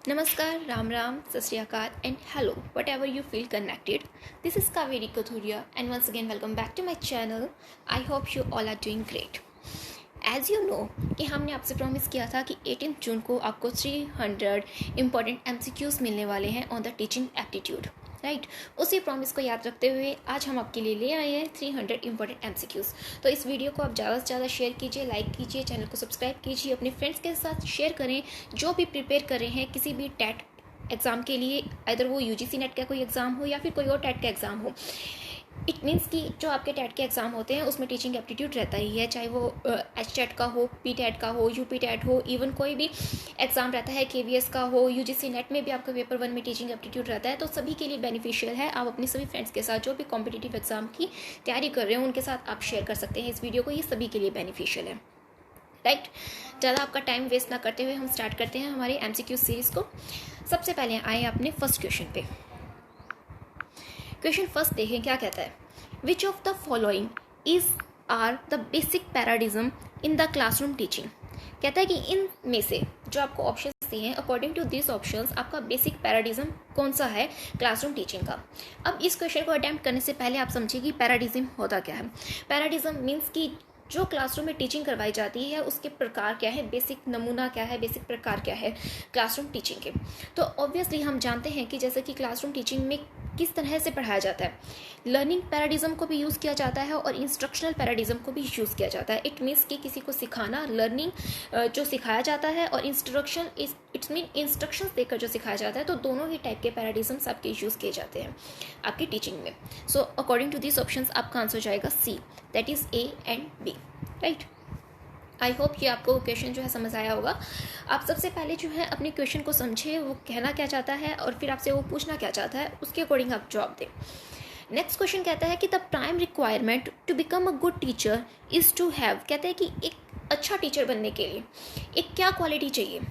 Namaskar, Ram Ram, Sat Shri Akal, and hello, whatever you feel connected. This is Kaveri Kathuria, and once again, welcome back to my channel. I hope you all are doing great. As you know कि हमने आपसे promise किया था कि 18 जून को आपको 300 important MCQs मिलने वाले हैं on the teaching aptitude, right. उसी प्रॉमिस को याद रखते हुए आज हम आपके लिए ले आए हैं 300 इम्पॉर्टेंट MCQs। तो इस वीडियो को आप ज़्यादा से ज़्यादा शेयर कीजिए, लाइक कीजिए, चैनल को सब्सक्राइब कीजिए, अपने फ्रेंड्स के साथ शेयर करें जो भी प्रिपेयर कर रहे हैं किसी भी टेट एग्ज़ाम के लिए, अदर वो UGC नेट का कोई एग्ज़ाम हो या फिर कोई और टेट का एग्ज़ाम हो। इट मीन्स कि जो आपके टेट के एग्ज़ाम होते हैं उसमें टीचिंग एप्टीट्यूड रहता ही है, चाहे वो HTET का हो, PTET का हो, UP टेट हो, इवन कोई भी एग्ज़ाम रहता है, KVS का हो, UGC नेट में भी आपका पेपर 1 में टीचिंग एप्टीट्यूड रहता है। तो सभी के लिए बेनिफिशियल है। आप अपने सभी फ्रेंड्स के साथ जो भी कॉम्पिटिटिव एग्ज़ाम की तैयारी कर रहे हो उनके साथ आप शेयर कर सकते हैं इस वीडियो को। ये सभी के लिए बेनिफिशियल है, राइट। ज़्यादा आपका टाइम वेस्ट ना करते हुए हम स्टार्ट करते हैं हमारे MCQ सीरीज़ को। सबसे पहले आए अपने फर्स्ट क्वेश्चन पे। क्वेश्चन फर्स्ट देखें क्या कहता है। Which of the following is are the basic paradigm in the classroom teaching. कहता है कि इन में से जो आपको ऑप्शंस दिए हैं, अकॉर्डिंग टू दिस ऑप्शंस आपका बेसिक पैराडिज्म कौन सा है क्लासरूम टीचिंग का। अब इस क्वेश्चन को अटेम्प्ट करने से पहले आप समझिए कि पैराडिज्म होता क्या है। पैराडिज्म मीन्स कि जो क्लासरूम में टीचिंग करवाई जाती है उसके प्रकार क्या है, बेसिक नमूना क्या है, बेसिक प्रकार क्या है क्लासरूम टीचिंग के। तो ऑब्वियसली हम जानते हैं कि जैसे कि क्लासरूम टीचिंग में किस तरह से पढ़ाया जाता है, लर्निंग पैराडिज्म को भी यूज़ किया जाता है और इंस्ट्रक्शनल पैराडिज्म को भी यूज़ किया जाता है। इट मीन्स कि किसी को सिखाना, लर्निंग जो सिखाया जाता है, और इंस्ट्रक्शन इट्स मीन इंस्ट्रक्शंस देकर जो सिखाया जाता है। तो दोनों ही टाइप के पैराडिज्म्स आपके यूज़ किए जाते हैं आपकी टीचिंग में। So according to this options आपका आंसर हो जाएगा C, that is A and B, right. I hope कि आपको क्वेश्चन जो है समझ आया होगा। आप सबसे पहले जो है अपने क्वेश्चन को समझे, वो कहना क्या चाहता है और फिर आपसे वो पूछना क्या चाहता है, उसके अकॉर्डिंग आप जवाब दें। नेक्स्ट क्वेश्चन कहता है कि the prime requirement to become a good teacher is to have. कहते हैं कि एक अच्छा टीचर बनने के लिए एक क्या क्वालिटी चाहिए।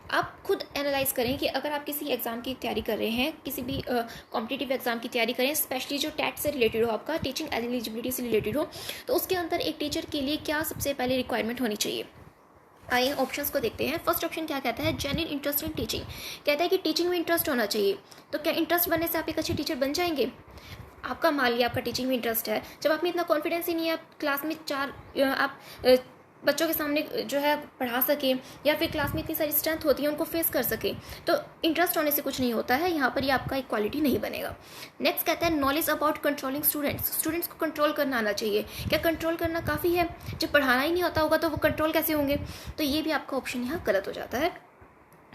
आप खुद एनालाइज करें कि अगर आप किसी एग्ज़ाम की तैयारी कर रहे हैं, किसी भी कॉम्पिटिटिव एग्ज़ाम की तैयारी करें, स्पेशली जो टेट से रिलेटेड हो, आपका टीचिंग एलिजिबिलिटी से रिलेटेड हो, तो उसके अंदर एक टीचर के लिए क्या सबसे पहले रिक्वायरमेंट होनी चाहिए। आइए ऑप्शंस को देखते हैं। फर्स्ट ऑप्शन क्या कहता है, जेन्युइन इंटरेस्ट इन टीचिंग। कहता है कि टीचिंग में इंटरेस्ट होना चाहिए। तो क्या इंटरेस्ट बनने से आप एक अच्छे टीचर बन जाएंगे। आपका मान लिया आपका टीचिंग में इंटरेस्ट है, जब आप में इतना कॉन्फिडेंस ही नहीं है आप क्लास में आप बच्चों के सामने जो है पढ़ा सकें, या फिर क्लास में इतनी सारी स्ट्रेंथ होती है उनको फेस कर सकें, तो इंटरेस्ट होने से कुछ नहीं होता है। यहाँ पर ये आपका एक क्वालिटी नहीं बनेगा। नेक्स्ट कहता है knowledge about controlling students. Students को कंट्रोल करना आना चाहिए। क्या कंट्रोल करना काफ़ी है? जब पढ़ाना ही नहीं होता होगा तो वो कंट्रोल कैसे होंगे। तो ये भी आपका ऑप्शन यहाँ गलत हो जाता है।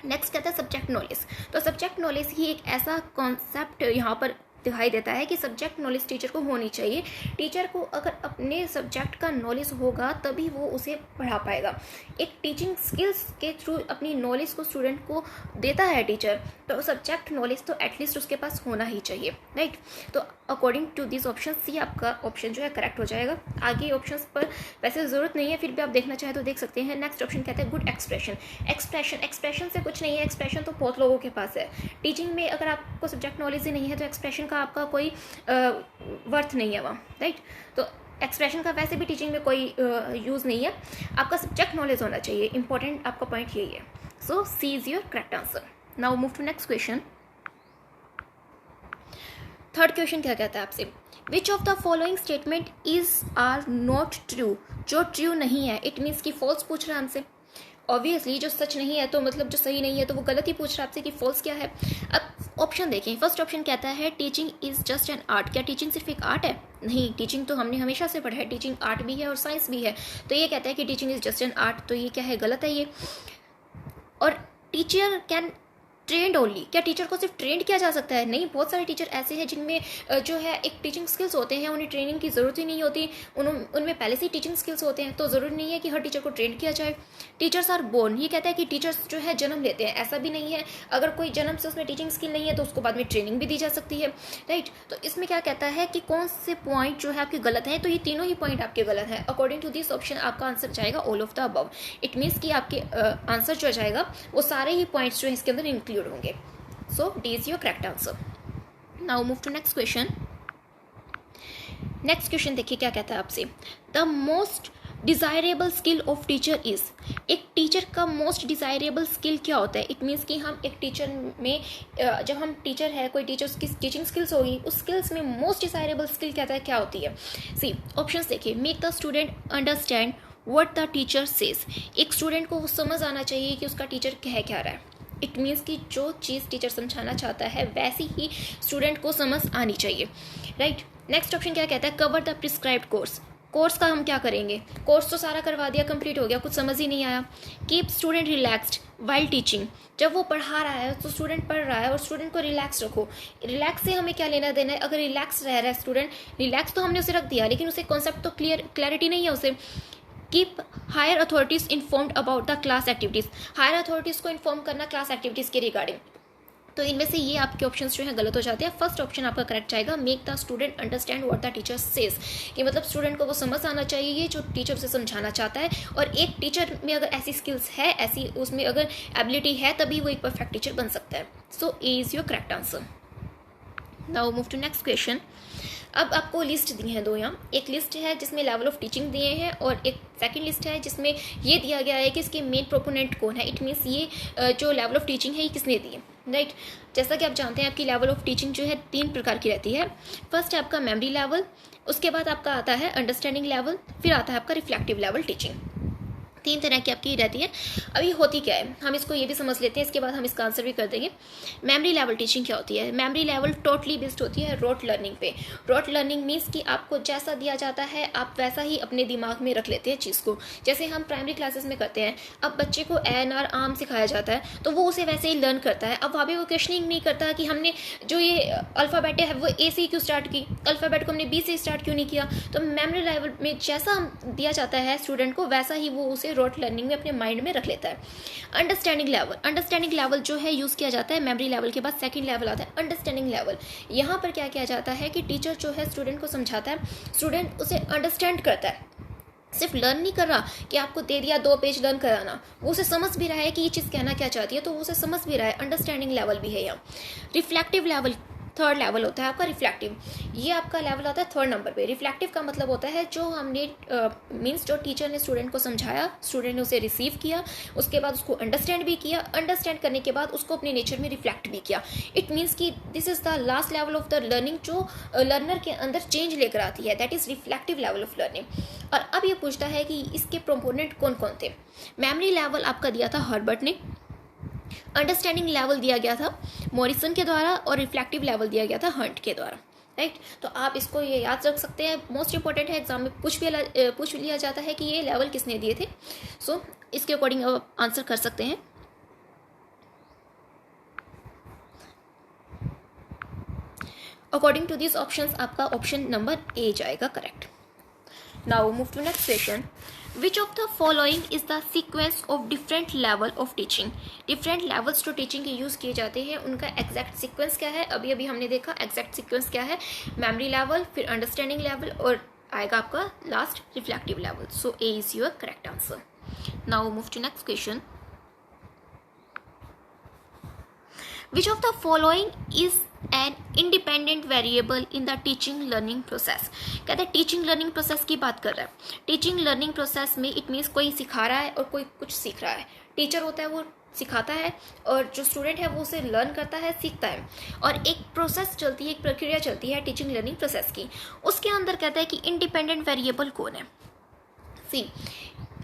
नेक्स्ट कहता है सब्जेक्ट नॉलेज। तो सब्जेक्ट नॉलेज ही एक ऐसा कॉन्सेप्ट यहाँ पर दिखाई देता है कि सब्जेक्ट नॉलेज टीचर को होनी चाहिए। टीचर को अगर अपने सब्जेक्ट का नॉलेज होगा तभी वो उसे पढ़ा पाएगा। एक टीचिंग स्किल्स के थ्रू अपनी नॉलेज को स्टूडेंट को देता है टीचर, तो सब्जेक्ट नॉलेज तो एटलीस्ट उसके पास होना ही चाहिए, राइट। तो according to this option C आपका ऑप्शन जो है करेक्ट हो जाएगा। आगे ऑप्शंस पर वैसे ज़रूरत नहीं है, फिर भी आप देखना चाहें तो देख सकते हैं। नेक्स्ट ऑप्शन कहता है गुड एक्सप्रेशन। एक्सप्रेशन से कुछ नहीं है, एक्सप्रेशन तो बहुत लोगों के पास है। टीचिंग में अगर आपको सब्जेक्ट नॉलेज ही नहीं है तो एक्सप्रेशन का आपका कोई वर्थ नहीं है वहाँ, राइट। तो एक्सप्रेशन का वैसे भी टीचिंग में कोई यूज़ नहीं है। आपका सब्जेक्ट नॉलेज होना चाहिए, इंपॉर्टेंट आपका पॉइंट यही है। So C is your correct answer. Now move to next question. Third question क्या कहता है आपसे, which of the following statement is are not true. जो ट्रू नहीं है, इट मीन्स कि फॉल्स पूछ रहा है हमसे। ऑब्वियसली जो सच नहीं है तो मतलब जो सही नहीं है, तो वो गलत ही पूछ रहा है आपसे कि फॉल्स क्या है। अब ऑप्शन देखें। फर्स्ट ऑप्शन कहता है teaching is just an art. क्या टीचिंग सिर्फ एक आर्ट है? नहीं, टीचिंग तो हमने हमेशा से पढ़ा है, टीचिंग आर्ट भी है और साइंस भी है। तो ये कहता है कि teaching is just an art, तो ये क्या है, गलत है ये। और टीचर कैन ट्रेंड ओनली। क्या टीचर को सिर्फ ट्रेंड किया जा सकता है? नहीं, बहुत सारे टीचर ऐसे हैं जिनमें जो है एक टीचिंग स्किल्स होते हैं, उन्हें ट्रेनिंग की ज़रूरत ही नहीं होती, उनमें पहले से ही टीचिंग स्किल्स होते हैं, तो ज़रूरी नहीं है कि हर टीचर को ट्रेंड किया जाए। Teachers are born. ये कहता है कि टीचर्स जो है जन्म लेते हैं, ऐसा भी नहीं है। अगर कोई जन्म से उसमें टीचिंग स्किल नहीं है तो उसको बाद में ट्रेनिंग भी दी जा सकती है, राइट। तो इसमें क्या कहता है कि कौन से पॉइंट जो है आपके गलत हैं, तो ये तीनों ही पॉइंट आपके गलत हैं। अकॉर्डिंग टू दिस ऑप्शन आपका आंसर जाएगा all of the above. It means कि आपके आंसर जो जाएगा वो सारे ही पॉइंट्स जो है इसके अंदर इंक्लूड होंगे। So D is your correct answer. Now move to next question. Next question देखिए क्या कहता है आपसे। The most desirable skill of teacher is, एक टीचर का मोस्ट डिज़ायरेबल स्किल क्या होता है? इट मीन्स कि हम एक टीचर में जब हम टीचर है, कोई टीचर की टीचिंग स्किल्स होगी, उस स्किल्स में मोस्ट डिज़ायरेबल स्किल क्या होती है? सी ऑप्शन देखिए, make the student understand what the teacher says, एक स्टूडेंट को वो समझ आना चाहिए कि उसका टीचर कह क्या रहा है। इट मीन्स कि जो चीज़ टीचर समझाना चाहता है वैसी ही स्टूडेंट को समझ आनी चाहिए, राइट। नेक्स्ट ऑप्शन क्या कहता है? Cover the prescribed course, course का हम क्या करेंगे? कोर्स तो सारा करवा दिया, कंप्लीट हो गया, कुछ समझ ही नहीं आया। Keep student relaxed while teaching, जब वो पढ़ा रहा है तो स्टूडेंट पढ़ रहा है और स्टूडेंट को रिलैक्स रखो। रिलैक्स से हमें क्या लेना देना है? अगर रिलैक्स रह रहा है स्टूडेंट, रिलैक्स तो हमने उसे रख दिया, लेकिन उसे कॉन्सेप्ट तो क्लैरिटी नहीं है उसे। Keep higher authorities informed about the class activities, higher authorities को इन्फॉर्म करना क्लास एक्टिविटीज़ के रिगार्डिंग। तो इनमें से ये आपके ऑप्शंस जो है गलत हो जाते हैं। फर्स्ट ऑप्शन आपका करेक्ट जाएगा, make the student understand what the teacher says, कि मतलब स्टूडेंट को वो समझ आना चाहिए ये जो टीचर उसे समझाना चाहता है। और एक टीचर में अगर ऐसी स्किल्स है, ऐसी उसमें अगर एबिलिटी है, तभी वो एक परफेक्ट टीचर बन सकता है। So A is your correct answer. Now move to next question. अब आपको लिस्ट दी है दो यहाँ, एक लिस्ट है जिसमें लेवल ऑफ टीचिंग दिए हैं और एक सेकंड लिस्ट है जिसमें ये दिया गया है कि इसके मेन प्रोपोनेंट कौन है। इट मीन्स ये जो लेवल ऑफ टीचिंग है ये किसने दी है, राइट। जैसा कि आप जानते हैं आपकी लेवल ऑफ टीचिंग जो है 3 प्रकार की रहती है। फर्स्ट है आपका मेमोरी लेवल, उसके बाद आपका आता है अंडरस्टैंडिंग लेवल, फिर आता है आपका रिफ्लेक्टिव लेवल टीचिंग। 3 तरह की आपकी रहती है। अभी होती क्या है हम इसको ये भी समझ लेते हैं, इसके बाद हम इसका आंसर भी कर देंगे। मेमोरी लेवल टीचिंग क्या होती है? मेमोरी लेवल टोटली बेस्ड होती है रोट लर्निंग पे। रोट लर्निंग मीन्स कि आपको जैसा दिया जाता है आप वैसा ही अपने दिमाग में रख लेते हैं चीज़ को। जैसे हम प्राइमरी क्लासेस में करते हैं, अब बच्चे को ANR आम सिखाया जाता है तो वो उसे वैसे ही लर्न करता है। अब वहाँ भी वो क्वेश्चनिंग नहीं करता कि हमने जो ये अल्फ़ाबेट है वो A से क्यों स्टार्ट की, अल्फ़ाबेट को हमने B से स्टार्ट क्यों नहीं किया। तो मेमोरी लेवल में जैसा दिया जाता है स्टूडेंट को वैसा ही वो उसे रोट लर्निंग में अपने माइंड में रख लेता है। अंडरस्टैंडिंग लेवल, अंडरस्टैंडिंग लेवल जो है यूज़ किया जाता है मेमोरी लेवल के बाद सेकंड लेवल आता है अंडरस्टैंडिंग लेवल। यहाँ पर क्या किया जाता है कि टीचर जो है स्टूडेंट को समझाता है, स्टूडेंट उसे अंडरस्टैंड करता है, सिर्फ लर्न नहीं कर रहा कि आपको दे दिया 2 पेज लर्न कराना, वो उसे समझ भी रहा है कि ये चीज़ कहना क्या चाहती है, तो वो उसे समझ भी रहा है। अंडरस्टैंडिंग लेवल भी है यहाँ। रिफ्लेक्टिव लेवल थर्ड लेवल होता है आपका रिफ्लेक्टिव, ये आपका लेवल आता है 3rd नंबर पे। रिफ्लेक्टिव का मतलब होता है जो हमने मीन्स जो टीचर ने स्टूडेंट को समझाया, स्टूडेंट ने उसे रिसीव किया, उसके बाद उसको अंडरस्टैंड भी किया, अंडरस्टैंड करने के बाद उसको अपने नेचर में रिफ्लेक्ट भी किया। इट मीन्स कि this is the last level of the learning जो लर्नर के अंदर चेंज लेकर आती है, that is reflective level of learning. और अब ये पूछता है कि इसके प्रोपोनेंट कौन कौन थे। मेमोरी लेवल आपका दिया था हर्बर्ट ने, अंडरस्टैंडिंग लेवल दिया गया था मॉरिसन के द्वारा और रिफ्लेक्टिव लेवल दिया गया था हंट के द्वारा, राइट। तो आप इसको ये याद रख सकते हैं, मोस्ट इंपॉर्टेंट है, एग्जाम में पूछ लिया जाता है कि ये लेवल किसने दिए थे। सो इसके अकॉर्डिंग आप आंसर कर सकते हैं। अकॉर्डिंग टू दिस ऑप्शंस आपका ऑप्शन नंबर ए जाएगा correct. Now move to next question. Which of the following is the sequence of different level of teaching? Different levels to teaching के use किए जाते हैं, उनका एग्जैक्ट सीक्वेंस क्या है? अभी अभी हमने देखा एग्जैक्ट सीक्वेंस क्या है, मेमोरी लेवल, फिर अंडरस्टैंडिंग लेवल और आएगा आपका last reflective level. So A is your correct answer. Now move to next question. Which of the following is an independent variable in the teaching learning process? कहते हैं teaching learning process की बात कर रहा है। टीचिंग लर्निंग प्रोसेस में it means कोई सिखा रहा है और कोई कुछ सीख रहा है। टीचर होता है वो सिखाता है और जो स्टूडेंट है वो उसे लर्न करता है, सीखता है। और एक प्रोसेस चलती है, एक प्रक्रिया चलती है टीचिंग लर्निंग प्रोसेस की। उसके अंदर कहता है कि इंडिपेंडेंट वेरिएबल कौन है। सी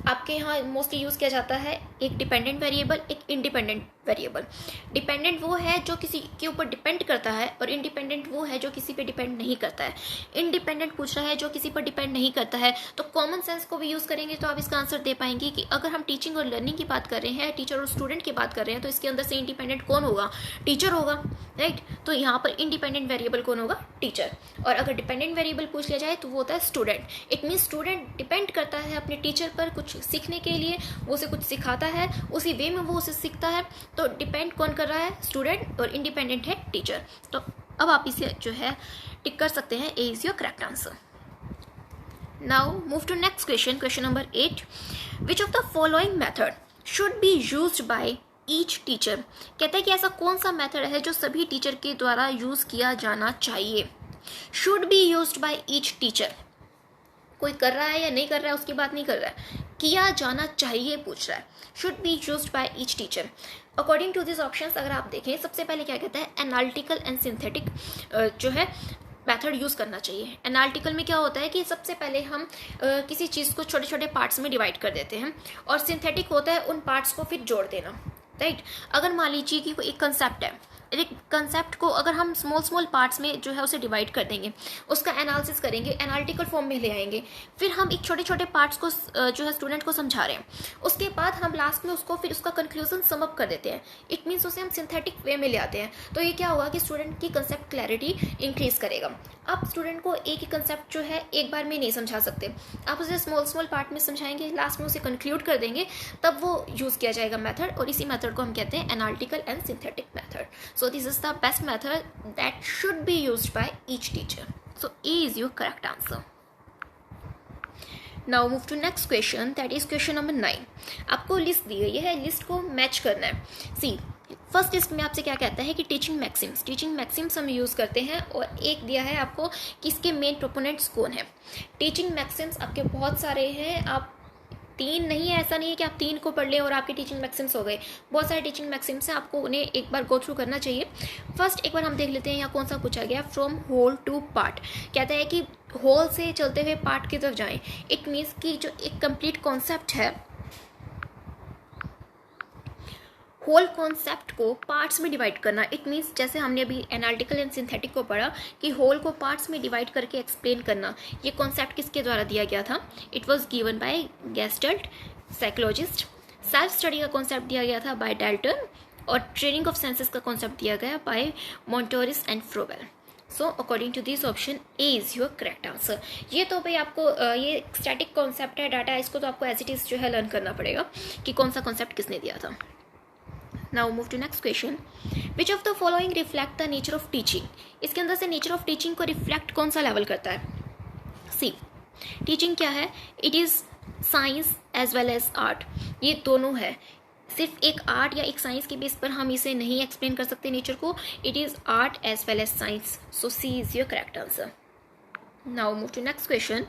आपके यहाँ मोस्टली यूज़ किया जाता है एक डिपेंडेंट वेरिएबल, एक इंडिपेंडेंट वेरिएबल। डिपेंडेंट वो है जो किसी के ऊपर डिपेंड करता है और इंडिपेंडेंट वो है जो किसी पे डिपेंड नहीं करता है। इंडिपेंडेंट पूछ रहा है जो किसी पर डिपेंड नहीं करता है, तो कॉमन सेंस को भी यूज़ करेंगे तो आप इसका आंसर दे पाएंगे कि अगर हम टीचिंग और लर्निंग की बात कर रहे हैं, टीचर और स्टूडेंट की बात कर रहे हैं, तो इसके अंदर से इंडिपेंडेंट कौन होगा? टीचर होगा, राइट। तो यहाँ पर इंडिपेंडेंट वेरिएबल कौन होगा? टीचर। और अगर डिपेंडेंट वेरिएबल पूछ लिया जाए तो वो होता है student. It means student depend करता है अपने टीचर पर कुछ सीखने के लिए, वो उसे कुछ सिखाता है, उसी वे में वो उसे सीखता है। तो डिपेंड कौन कर रहा है? स्टूडेंट। और इंडिपेंडेंट है टीचर। तो अब आप इसे जो है टिक कर सकते हैं, A is your correct answer. Now move to next question, question number 8। Which of the following method should be used by each teacher? कहते हैं कि ऐसा कौन सा मेथड है जो सभी टीचर के द्वारा यूज किया जाना चाहिए। Should be used by each teacher, कोई कर रहा है या नहीं कर रहा है उसकी बात नहीं कर रहा है, किया जाना चाहिए पूछ रहा है। Should be used by each teacher. According to this options अगर आप देखें, सबसे पहले क्या कहता है, एनालिटिकल एंड सिंथेटिक जो है मेथड यूज़ करना चाहिए। एनालिटिकल में क्या होता है कि सबसे पहले हम किसी चीज़ को छोटे छोटे पार्ट्स में डिवाइड कर देते हैं, और सिंथेटिक होता है उन पार्ट्स को फिर जोड़ देना, राइट। अगर मान लीजिए कि कोई एक कंसेप्ट है, एक कंसेप्ट को अगर हम स्मॉल स्मॉल पार्ट्स में जो है उसे डिवाइड कर देंगे, उसका एनालिसिस करेंगे, एनालिटिकल फॉर्म में ले आएंगे, फिर हम एक छोटे छोटे पार्ट्स को जो है स्टूडेंट को समझा रहे हैं, उसके बाद हम लास्ट में उसको फिर उसका कंक्लूजन सम अप कर देते हैं। इट मीन्स उसे हम सिंथेटिक वे में ले आते हैं। तो ये क्या होगा कि स्टूडेंट की कंसेप्ट क्लैरिटी इंक्रीज करेगा। आप स्टूडेंट को एक ही कंसेप्ट जो है एक बार में नहीं समझा सकते, आप उसे स्मॉल स्मॉल पार्ट में समझाएंगे, लास्ट में उसे कंक्लूड कर देंगे, तब वो यूज़ किया जाएगा मेथड, और इसी मेथड को हम कहते हैं analytical and synthetic method. So this is the best method that should be used by each teacher. So A is your correct answer. Now move to next question, that is question number 9। आपको list दी गई है, list को match करना है। सी first list में आपसे क्या कहता है कि टीचिंग मैक्सिम्स हम यूज़ करते हैं, और एक दिया है आपको कि इसके मेन प्रोपोनेंट्स कौन है। टीचिंग मैक्सिम्स आपके बहुत सारे हैं, आप 3 नहीं है, ऐसा नहीं है कि आप 3 को पढ़ लें और आपके टीचिंग मैक्सिम्स हो गए। बहुत सारे टीचिंग मैक्सिम्स हैं, आपको उन्हें एक बार गो थ्रू करना चाहिए। फर्स्ट एक बार हम देख लेते हैं यहाँ कौन सा पूछा गया। फ्रॉम होल टू पार्ट कहता है कि होल से चलते हुए पार्ट की तरफ जाएं। इट मीन्स कि जो एक कंप्लीट कॉन्सेप्ट है, होल कॉन्सेप्ट को पार्ट्स में डिवाइड करना। इट मीन्स जैसे हमने अभी एनालिटिकल एंड सिंथेटिक को पढ़ा कि होल को पार्ट्स में डिवाइड करके एक्सप्लेन करना, ये कॉन्सेप्ट किसके द्वारा दिया गया था? It was given by Gestalt, psychologist. Self study का कॉन्सेप्ट दिया गया था बाय डाल्टन, और ट्रेनिंग ऑफ सेंसेस का कॉन्सेप्ट दिया गया by Montessori and Froebel. So according to this option A is your correct answer. ये तो भाई आपको ये स्टैटिक कॉन्सेप्ट है, डाटा, इसको तो आपको एज इट इज जो है लर्न करना पड़ेगा कि कौन सा कॉन्सेप्ट किसने दिया था। Now move to next question. Which of the following reflect the nature of teaching? इसके अंदर से नेचर ऑफ टीचिंग को रिफ्लेक्ट कौन सा लेवल करता है? सी टीचिंग क्या है? It is science as well as art. ये दोनों है, सिर्फ एक आर्ट या एक साइंस के बेस पर हम इसे नहीं एक्सप्लेन कर सकते नेचर को। It is art as well as science. So C is your correct answer. Now move to next question.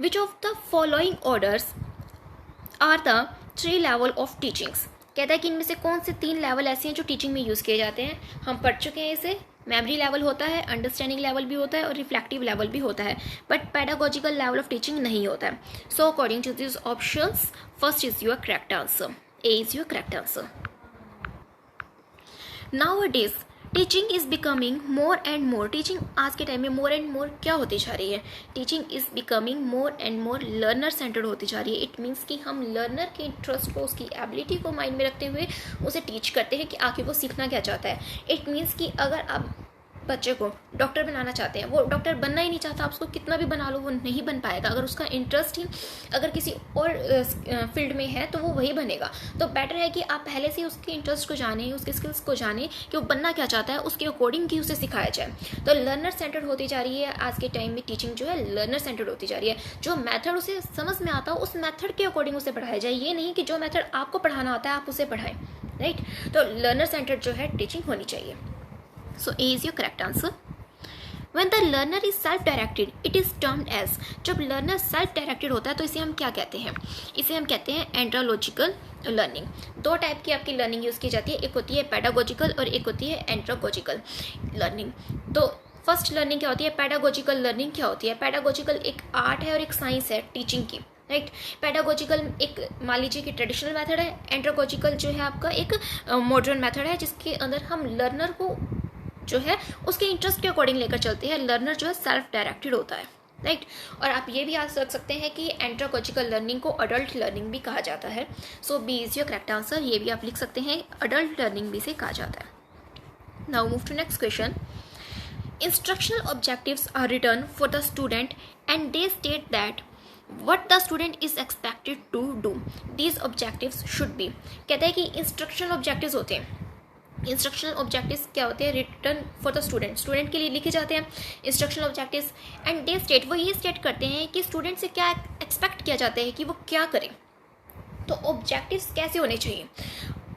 Which of the following orders are the 3 level of teachings? कहता है कि इनमें से कौन से 3 लेवल ऐसे हैं जो टीचिंग में यूज़ किए जाते हैं। हम पढ़ चुके हैं इसे। मेमोरी लेवल होता है, अंडरस्टैंडिंग लेवल भी होता है, और रिफ्लेक्टिव लेवल भी होता है, but pedagogical level of teaching नहीं होता है। So according to this options, first is your correct answer. A is your correct answer. Nowadays teaching is becoming more and more. Teaching आज के टाइम में मोर and मोर क्या होती जा रही है? Teaching is becoming more and more learner centred होती जा रही है। इट मीन्स कि हम लर्नर के इंटरेस्ट को, उसकी एबिलिटी को माइंड में रखते हुए उसे टीच करते हैं कि आगे वो सीखना क्या चाहता है। इट मीन्स कि अगर आप बच्चे को डॉक्टर बनाना चाहते हैं, वो डॉक्टर बनना ही नहीं चाहता, आप उसको कितना भी बना लो वो नहीं बन पाएगा। अगर उसका इंटरेस्ट ही अगर किसी और फील्ड में है तो वो वही बनेगा। तो बेटर है कि आप पहले से उसके इंटरेस्ट को जाने, उसके स्किल्स को जाने कि वो बनना क्या चाहता है, उसके अकॉर्डिंग ही उसे सिखाया जाए। तो लर्नर सेंटर्ड होती जा रही है आज के टाइम में। टीचिंग जो है लर्नर सेंटर्ड होती जा रही है। जो मेथड उसे समझ में आता हो उस मेथड के अकॉर्डिंग उसे पढ़ाया जाए। ये नहीं कि जो मेथड आपको पढ़ाना आता है आप उसे पढ़ाएं, राइट। तो लर्नर सेंटर्ड जो है टीचिंग होनी चाहिए। So A is your correct answer. When the learner is self-directed, it is termed as। जब learner self-directed होता है तो इसे हम क्या कहते हैं? इसे हम कहते हैं एंड्रोलॉजिकल लर्निंग। 2 टाइप की आपकी लर्निंग यूज़ की जाती है, एक होती है पेडागोजिकल और एक होती है एंड्रोलॉजिकल लर्निंग। तो फर्स्ट लर्निंग क्या होती है? पेडागोजिकल लर्निंग क्या होती है? पेडागोजिकल एक आर्ट है और एक साइंस है टीचिंग की, राइट। पेडागोजिकल एक मान लीजिए कि ट्रेडिशनल मेथड है। एंड्रोलॉजिकल जो है आपका एक मॉडर्न मेथड है जिसके अंदर हम लर्नर को जो है उसके इंटरेस्ट के अकॉर्डिंग लेकर चलते हैं। लर्नर जो है सेल्फ डायरेक्टेड होता है, राइट। और आप ये भी याद रख सकते हैं कि एंड्रोलॉजिकल लर्निंग को अडल्ट लर्निंग भी कहा जाता है। So B is your correct answer. ये भी आप लिख सकते हैं, अडल्ट लर्निंग भी से कहा जाता है। Now move to next question. Instructional objectives are written for the student and they state that what the student is expected to do. These objectives should be। कहता है कि इंस्ट्रक्शनल ऑब्जेक्टिव्स होते हैं। इंस्ट्रक्शनल ऑब्जेक्टिव्स क्या होते हैं? Return for the student, student के लिए लिखे जाते हैं instructional objectives. And they state, वो ये स्टेट करते हैं कि स्टूडेंट से क्या एक्सपेक्ट किया जाता है कि वो क्या करें। तो ऑब्जेक्टिव्स कैसे होने चाहिए?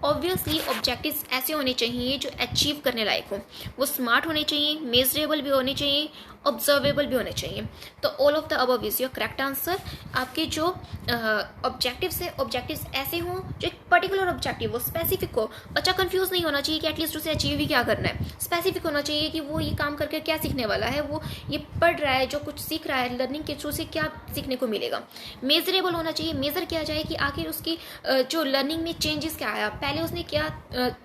ऑब्वियसली ऑब्जेक्टिव्स ऐसे होने चाहिए जो अचीव करने लायक हो, वो स्मार्ट होने चाहिए, मेजरेबल भी होने चाहिए, ऑब्जर्वेबल भी होने चाहिए। तो all of the above is your correct answer. आपके जो ऑब्जेक्टिव्स है, ऑब्जेक्टिव्स ऐसे हों जो एक पर्टिकुलर ऑब्जेक्टिव हो, स्पेसिफिक हो। बच्चा कंफ्यूज नहीं होना चाहिए कि एटलीस्ट उसे अचीव ही क्या करना है। स्पेसिफिक होना चाहिए कि वो ये काम करके क्या सीखने वाला है, वो ये पढ़ रहा है, जो कुछ सीख रहा है लर्निंग के थ्रू से क्या सीखने को मिलेगा। मेजरेबल होना चाहिए, मेजर किया जाए कि आखिर उसकी जो लर्निंग में चेंजेस क्या आया, पहले उसने क्या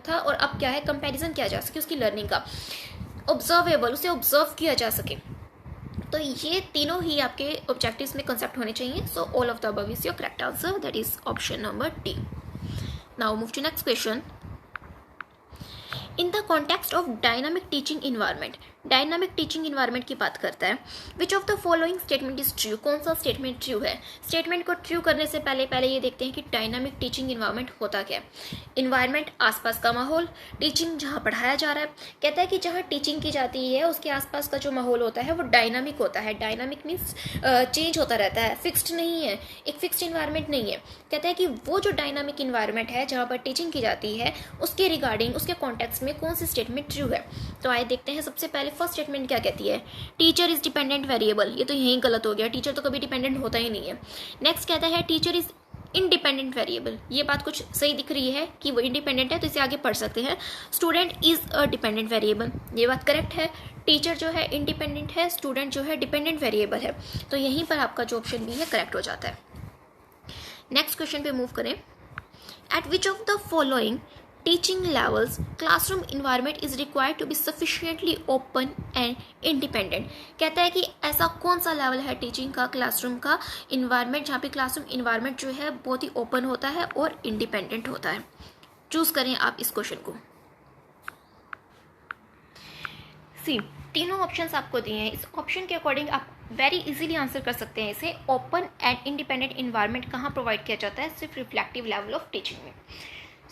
था और अब क्या है, कंपैरिजन किया जा सके उसकी लर्निंग का। ऑब्जर्वेबल, उसे ऑब्जर्व किया जा सके। तो ये तीनों ही आपके ऑब्जेक्टिव्स में कंसेप्ट होने चाहिए। So all of the above is your correct answer, that is option number D. Now move to next question. In the context of dynamic teaching environment, dynamic teaching environment की बात करता है। Which of the following statement is true, कौन सा statement true है। Statement को true करने से पहले ये देखते हैं कि डायनामिक टीचिंग इन्वायरमेंट होता क्या है। इन्वायरमेंट, आसपास का माहौल, टीचिंग जहाँ पढ़ाया जा रहा है। कहता है कि जहाँ टीचिंग की जाती है उसके आसपास का जो माहौल होता है वो डायनामिक होता है। डायनामिक मीन्स चेंज होता रहता है, फिक्स्ड नहीं है, एक फिक्स्ड इन्वायरमेंट नहीं है। कहता है कि वो जो डायनामिक इन्वायरमेंट है जहाँ पर टीचिंग की जाती है उसके रिगार्डिंग, उसके कॉन्टेक्स्ट में कौन सी स्टेटमेंट ट्रू है। तो आइए देखते हैं। सबसे पहले फर्स्ट स्टेटमेंट क्या कहती है, टीचर इज डिपेंडेंट वेरिएबल। ये तो यहीं गलत हो गया, टीचर तो कभी डिपेंडेंट होता ही नहीं है। नेक्स्ट कहता है टीचर इज इंडिपेंडेंट वेरिएबल। ये बात कुछ सही दिख रही है कि वो इंडिपेंडेंट है, तो इसे आगे पढ़ सकते हैं। Student is a dependent variable, ये बात करेक्ट है। टीचर जो है इंडिपेंडेंट है, स्टूडेंट जो है डिपेंडेंट वेरिएबल है। तो यहीं पर आपका जो ऑप्शन बी है करेक्ट हो जाता है। नेक्स्ट क्वेश्चन पे मूव करें। Eight which of the following teaching levels classroom environment is required to be sufficiently open and independent। कहता है कि ऐसा कौन सा लेवल है टीचिंग का, क्लासरूम का इन्वायरमेंट, जहाँ पे क्लासरूम इन्वायरमेंट जो है बहुत ही ओपन होता है और इंडिपेंडेंट होता है। चूज करें आप इस क्वेश्चन को। सी, तीनों ऑप्शंस आपको दिए हैं, इस ऑप्शन के अकॉर्डिंग आप वेरी इजीली आंसर कर सकते हैं इसे। ओपन एंड इंडिपेंडेंट इन्वायरमेंट कहाँ प्रोवाइड किया जाता है, सिर्फ रिफ्लेक्टिव लेवल ऑफ टीचिंग में।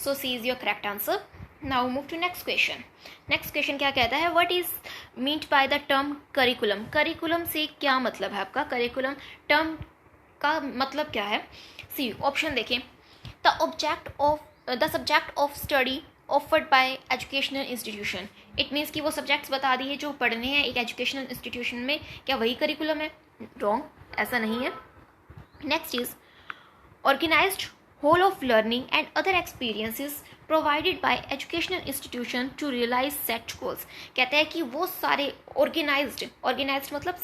So C is your correct answer. Now move to next question. Next question क्या कहता है, what is meant by the term curriculum। curriculum से क्या मतलब है आपका, curriculum term का मतलब क्या है। सी, ऑप्शन देखें। the subject of study offered by educational institution। it means कि वो subjects बता दिए जो पढ़ने हैं एक educational institution में, क्या वही curriculum है। wrong, ऐसा नहीं है। next is organized whole of learning and other experiences provided by educational institution to realize set goals। कहते हैं कि वो सारे organized मतलब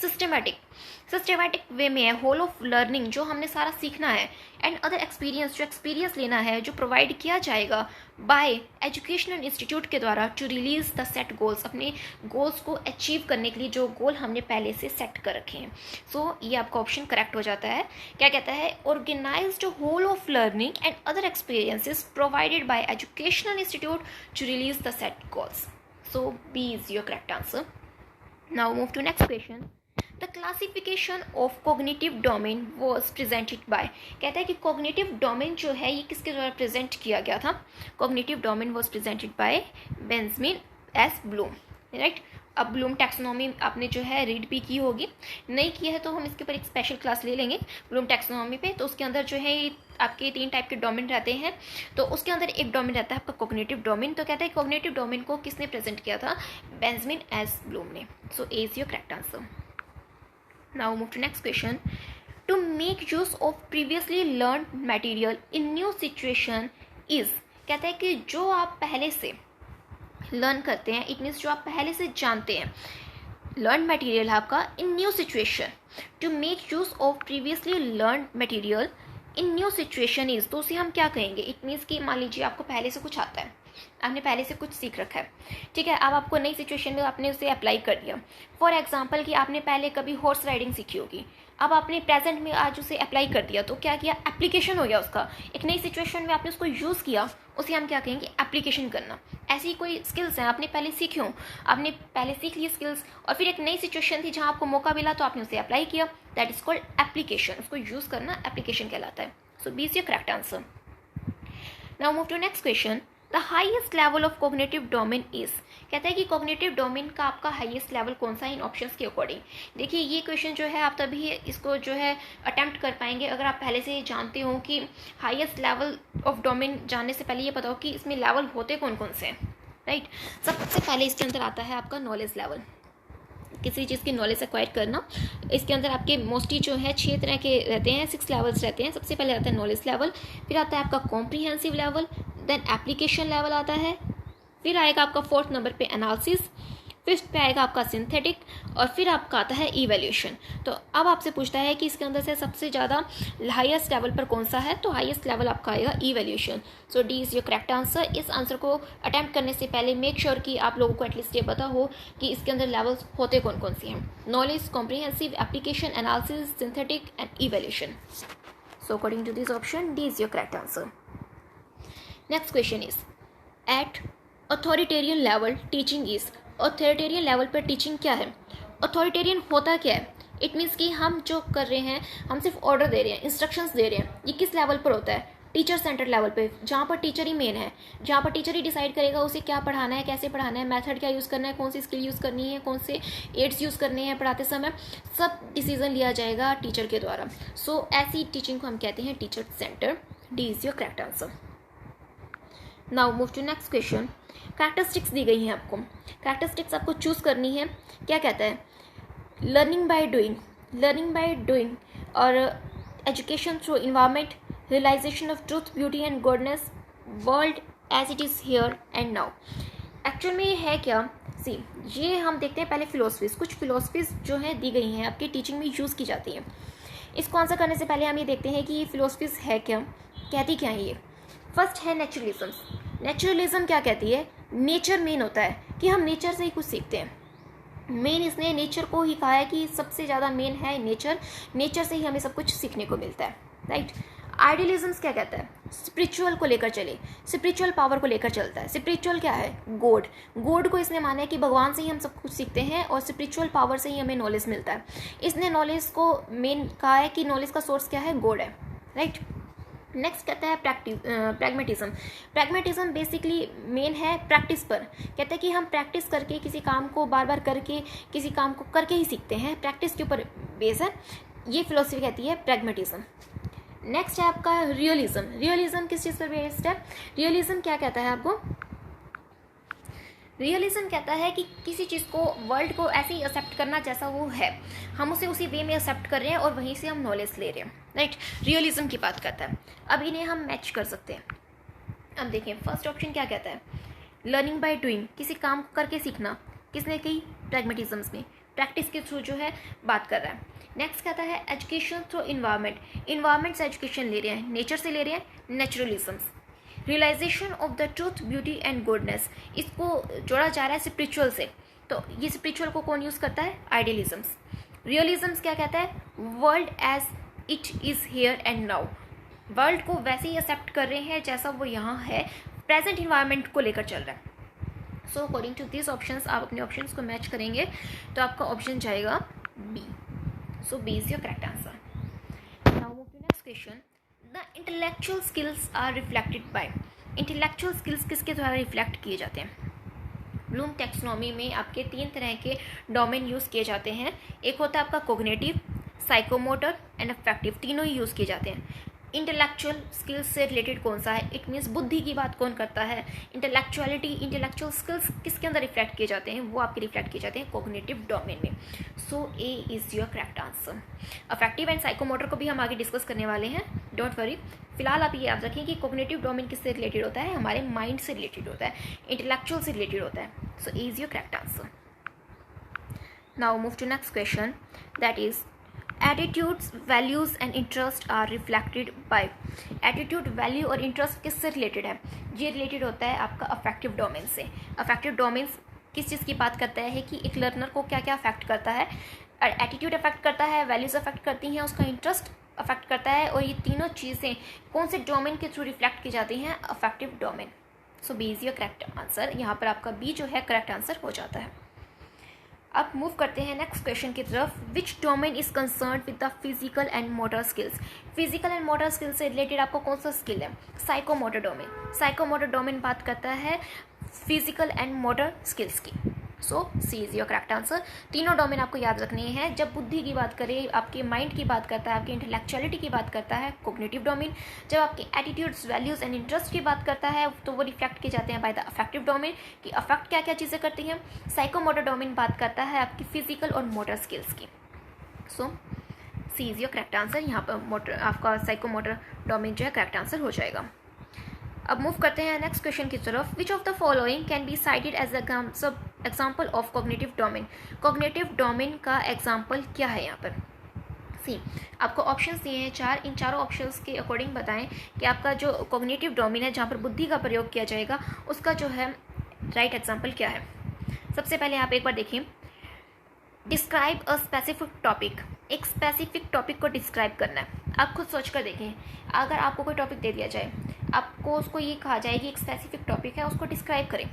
सिस्टमेटिक वे में है, होल ऑफ लर्निंग जो हमने सारा सीखना है, एंड अदर एक्सपीरियंस जो एक्सपीरियंस लेना है, जो प्रोवाइड किया जाएगा बाय एजुकेशनल इंस्टीट्यूट के द्वारा to release the set goals, अपने गोल्स को अचीव करने के लिए जो गोल हमने पहले से सेट कर रखे हैं। सो ये आपका ऑप्शन करेक्ट हो जाता है। क्या कहता है, organised whole of learning and other experiences provided by educational institute to release the set goals. So B is your correct answer. Now move to next question. The classification of cognitive domain was presented by. कहता है कि cognitive domain जो है ये किसके द्वारा present किया गया था। Cognitive domain was presented bye Benjamin S Bloom, right. अब ब्लूम टैक्सोनॉमी आपने जो है रीड भी की होगी, नहीं की है तो हम इसके ऊपर एक स्पेशल क्लास ले लेंगे ब्लूम टैक्सोनॉमी पे। तो उसके अंदर जो है आपके 3 टाइप के डोमेन रहते हैं, तो उसके अंदर एक डोमेन रहता है आपका कॉग्निटिव डोमेन। तो कहता है कॉग्निटिव डोमेन को किसने प्रेजेंट किया था, बेंजामिन एस ब्लूम ने। So A is your correct answer. Now move to next question. To make use of previously learned material in new situation is। कहता है कि जो आप पहले से लर्न करते हैं, इट मीन्स जो आप पहले से जानते हैं, लर्न मटेरियल है आपका in new situation. To make use of previously learn material in new situation is, तो उसे हम क्या कहेंगे। इट मीन्स कि मान लीजिए आपको पहले से कुछ आता है, आपने पहले से कुछ सीख रखा है, ठीक है। अब आपको नई सिचुएशन में आपने उसे अप्लाई कर दिया। फॉर एग्जांपल कि आपने पहले कभी हॉर्स राइडिंग सीखी होगी, अब आपने प्रेजेंट में आज उसे अप्लाई कर दिया, तो क्या किया, एप्लीकेशन हो गया उसका। एक नई सिचुएशन में आपने उसको यूज़ किया, उसे हम क्या कहेंगे, एप्लीकेशन करना। ऐसी कोई स्किल्स हैं आपने पहले सीखी हो, आपने पहले सीख ली स्किल्स, और फिर एक नई सिचुएशन थी जहाँ आपको मौका मिला तो आपने उसे अप्लाई किया, दैट इज कॉल्ड एप्लीकेशन। उसको यूज़ करना एप्लीकेशन कहलाता है। So B is your correct answer. Now move to next question. The highest level of cognitive domain is, कहता है कि कॉग्निटिव डोमेन का आपका हाईएस्ट लेवल कौन सा है इन ऑप्शंस के अकॉर्डिंग। देखिए ये क्वेश्चन जो है आप तभी इसको जो है अटेम्प्ट कर पाएंगे अगर आप पहले से जानते हो कि हाईएस्ट लेवल ऑफ डोमेन जानने से पहले ये पता हो कि इसमें लेवल होते कौन कौन से हैं, राइट। सबसे पहले इसके अंदर आता है आपका नॉलेज लेवल, किसी चीज़ की नॉलेज एक्वायर करना। इसके अंदर आपके मोस्टली जो है 6 तरह के रहते हैं, 6 लेवल्स रहते हैं। सबसे पहले आता है नॉलेज लेवल, फिर आता है आपका comprehensive level, then application level आता है, फिर आएगा आपका 4th नंबर पे एनालिसिस, 5th पे आएगा आपका सिंथेटिक, और फिर आपका आता है इवैल्यूएशन। तो अब आपसे पूछता है कि इसके अंदर से सबसे ज़्यादा हाईएस्ट लेवल पर कौन सा है, तो हाईएस्ट लेवल आपका आएगा evaluation. So D is your correct answer. इस आंसर को अटैम्प्ट करने से पहले मेक श्योर कि आप लोगों को एटलीस्ट ये पता हो कि इसके अंदर लेवल्स होते कौन कौन से हैं, knowledge, comprehensive, application, analysis, synthetic and evaluation. So according to this option D is your correct answer. Next question is at authoritarian level teaching is, authoritarian level पर टीचिंग क्या है, अथॉरिटेरियन होता क्या है। इट मीन्स कि हम जो कर रहे हैं हम सिर्फ ऑर्डर दे रहे हैं, इंस्ट्रक्शंस दे रहे हैं। ये किस लेवल पर होता है, टीचर सेंटर लेवल पे, जहाँ पर टीचर ही मेन है, जहाँ पर टीचर ही डिसाइड करेगा उसे क्या पढ़ाना है, कैसे पढ़ाना है, मेथड क्या यूज़ करना है, कौन सी स्किल यूज़ करनी है, कौन से एड्स यूज़ करने हैं पढ़ाते समय, सब डिसीजन लिया जाएगा टीचर के द्वारा। सो ऐसी टीचिंग को हम कहते हैं teacher centre. D is your correct answer. Now move to next question. Characteristics दी गई हैं आपको, कैरेक्टरिस्टिक्स आपको चूज करनी है। क्या कहता है, learning by doing, learning by doing, और education through environment, realisation of truth, beauty and goodness, world as it is here and now. Actual में ये है क्या, सी ये हम देखते हैं पहले फिलोसफीज, कुछ फिलोसफीज जो हैं दी गई हैं आपकी टीचिंग में यूज़ की जाती हैं। इसको आंसर करने से पहले हम ये देखते हैं कि ये फिलोसफीज है क्या, कहती क्या है ये। फर्स्ट है नेचुरलिज्म। नेचुरलिज्म क्या कहती है, नेचर मेन होता है कि हम नेचर से ही कुछ सीखते हैं। मेन इसने नेचर को ही कहा है कि सबसे ज़्यादा मेन है नेचर, नेचर से ही हमें सब कुछ सीखने को मिलता है, राइट। आइडियलिज्म क्या कहता है, स्पिरिचुअल को लेकर चले, स्पिरिचुअल पावर को लेकर चलता है। स्पिरिचुअल क्या है, गॉड, गॉड को इसने माना है कि भगवान से ही हम सब कुछ सीखते हैं और स्पिरिचुअल पावर से ही हमें नॉलेज मिलता है। इसने नॉलेज को मेन कहा है कि नॉलेज का सोर्स क्या है, गॉड है, राइट। नेक्स्ट कहता है प्रैग्मेटिज्म। प्रैग्मेटिज्म बेसिकली मेन है प्रैक्टिस पर, कहते हैं कि हम प्रैक्टिस करके किसी काम को बार बार करके किसी काम को करके ही सीखते हैं, प्रैक्टिस के ऊपर बेस है, ये फिलोसफी कहती है प्रैग्मेटिज्म। नेक्स्ट है आपका रियलिज्म। रियलिज्म किस चीज़ पर बेस्ड है, रियलिज्म क्या कहता है आपको, रियलिज्म कहता है कि किसी चीज़ को, वर्ल्ड को ऐसे ही एक्सेप्ट करना जैसा वो है, हम उसे उसी वे में एक्सेप्ट कर रहे हैं और वहीं से हम नॉलेज ले रहे हैं, राइट। रियलिज्म की बात करता है। अब इन्हें हम मैच कर सकते हैं। अब देखिए फर्स्ट ऑप्शन क्या कहता है, लर्निंग बाय डूइंग, किसी काम को करके सीखना, किसने कही, प्रैग्मेटिज्म्स में, प्रैक्टिस के थ्रू जो है बात कर रहा है। नेक्स्ट कहता है एजुकेशन थ्रू इन्वायरमेंट, इन्वायरमेंट से एजुकेशन ले रहे हैं, नेचर से ले रहे हैं, naturalisms. Realisation of the truth, beauty and goodness, इसको जोड़ा जा रहा है स्पिरिचुअल से, तो ये स्पिरिचुअल को कौन यूज़ करता है, आइडियलिज्म्स। रियलिज्म्स क्या कहता है, world as it is here and now, world को वैसे ही एक्सेप्ट कर रहे हैं जैसा वो यहाँ है, प्रेजेंट इन्वायरमेंट को लेकर चल रहा है। So according to this options, आप अपने ऑप्शंस को मैच करेंगे तो आपका ऑप्शन जाएगा B. So B is your correct answer. Now move to next question. The intellectual skills are reflected by, intellectual skills किसके द्वारा रिफ्लेक्ट किए जाते हैं। ब्लूम टैक्सोनॉमी में आपके 3 तरह के डोमेन यूज़ किए जाते हैं। एक होता है आपका कोग्निटिव, साइकोमोटर एंड अफेक्टिव, तीनों ही यूज़ किए जाते हैं। इंटेलेक्चुअल स्किल्स से रिलेटेड कौन सा है, इट मीन्स बुद्धि की बात कौन करता है, इंटेलेक्चुअलिटी, इंटेलेक्चुअल स्किल्स किसके अंदर रिफ्लेक्ट किए जाते हैं, वो आपके रिफ्लेक्ट किए जाते हैं कोग्निटिव डोमेन में। So A is your correct answer. Affective and psychomotor को भी हम आगे डिस्कस करने वाले हैं, डोंट वरी। फिलहाल आप ये याद रखें कि कोग्निटिव डोमेन किससे रिलेटेड होता है, हमारे माइंड से रिलेटेड होता है, इंटेलेक्चुअल से रिलेटेड होता है। So A is your correct answer. Now move to next question, that is attitudes, values and interest are reflected by. Attitude, value और इंटरेस्ट किससे रिलेटेड है, ये रिलेटेड होता है आपका अफेक्टिव डोमेन से। अफेक्टिव डोमेन किस चीज़ की बात करता है कि एक लर्नर को क्या क्या अफेक्ट करता है, एटीट्यूड अफेक्ट करता है, वैल्यूज़ अफेक्ट करती हैं, उसका इंटरेस्ट अफेक्ट करता है, और ये तीनों चीज़ें कौन से डोमेन के थ्रू रिफ्लेक्ट की जाती हैं, affective domain. So B is your correct answer. यहाँ पर आपका बी जो है करेक्ट आंसर हो जाता है। अब मूव करते हैं नेक्स्ट क्वेश्चन की तरफ. Which domain is concern with the physical and motor skills. Physical and motor skills से रिलेटेड आपको कौन सा स्किल है? Psychomotor domain. साइकोमोटर डोमेन बात करता है फिजिकल एंड मोटर स्किल्स की. सो C is your correct answer. तीनों डोमेन आपको याद रखने हैं. जब बुद्धि की बात करें, आपके माइंड की बात करता है, आपकी इंटेलेक्चुअलिटी की बात करता है कोग्निटिव डोमेन. जब आपके एटीट्यूड्स, वैल्यूज एंड इंटरेस्ट की बात करता है तो वो रिफ्लेक्ट किए जाते हैं बाय द अफेक्टिव डोमेन कि अफेक्ट क्या क्या चीज़ें करती हैं. साइकोमोटर डोमेन बात करता है आपकी फिजिकल और मोटर स्किल्स की. सो C is your correct answer. यहाँ पर मोटर आपका साइकोमोटर डोमेन जो है करेक्ट आंसर हो जाएगा. अब मूव करते हैं नेक्स्ट क्वेश्चन की तरफ. Which of the following can be cited as example of cognitive domain. Cognitive domain का एग्जाम्पल क्या है यहाँ पर? सी, आपको ऑप्शंस दिए हैं 4. इन चारों ऑप्शंस के अकॉर्डिंग बताएं कि आपका जो कॉग्निटिव डोमेन है जहाँ पर बुद्धि का प्रयोग किया जाएगा उसका जो है राइट एग्जाम्पल क्या है. सबसे पहले आप एक बार देखिए. Describe a specific topic. एक स्पेसिफिक टॉपिक को डिस्क्राइब करना है. आप खुद सोच कर देखें, अगर आपको कोई टॉपिक दे दिया जाए, आपको उसको ये कहा जाए कि एक स्पेसिफिक टॉपिक है, उसको डिस्क्राइब करें.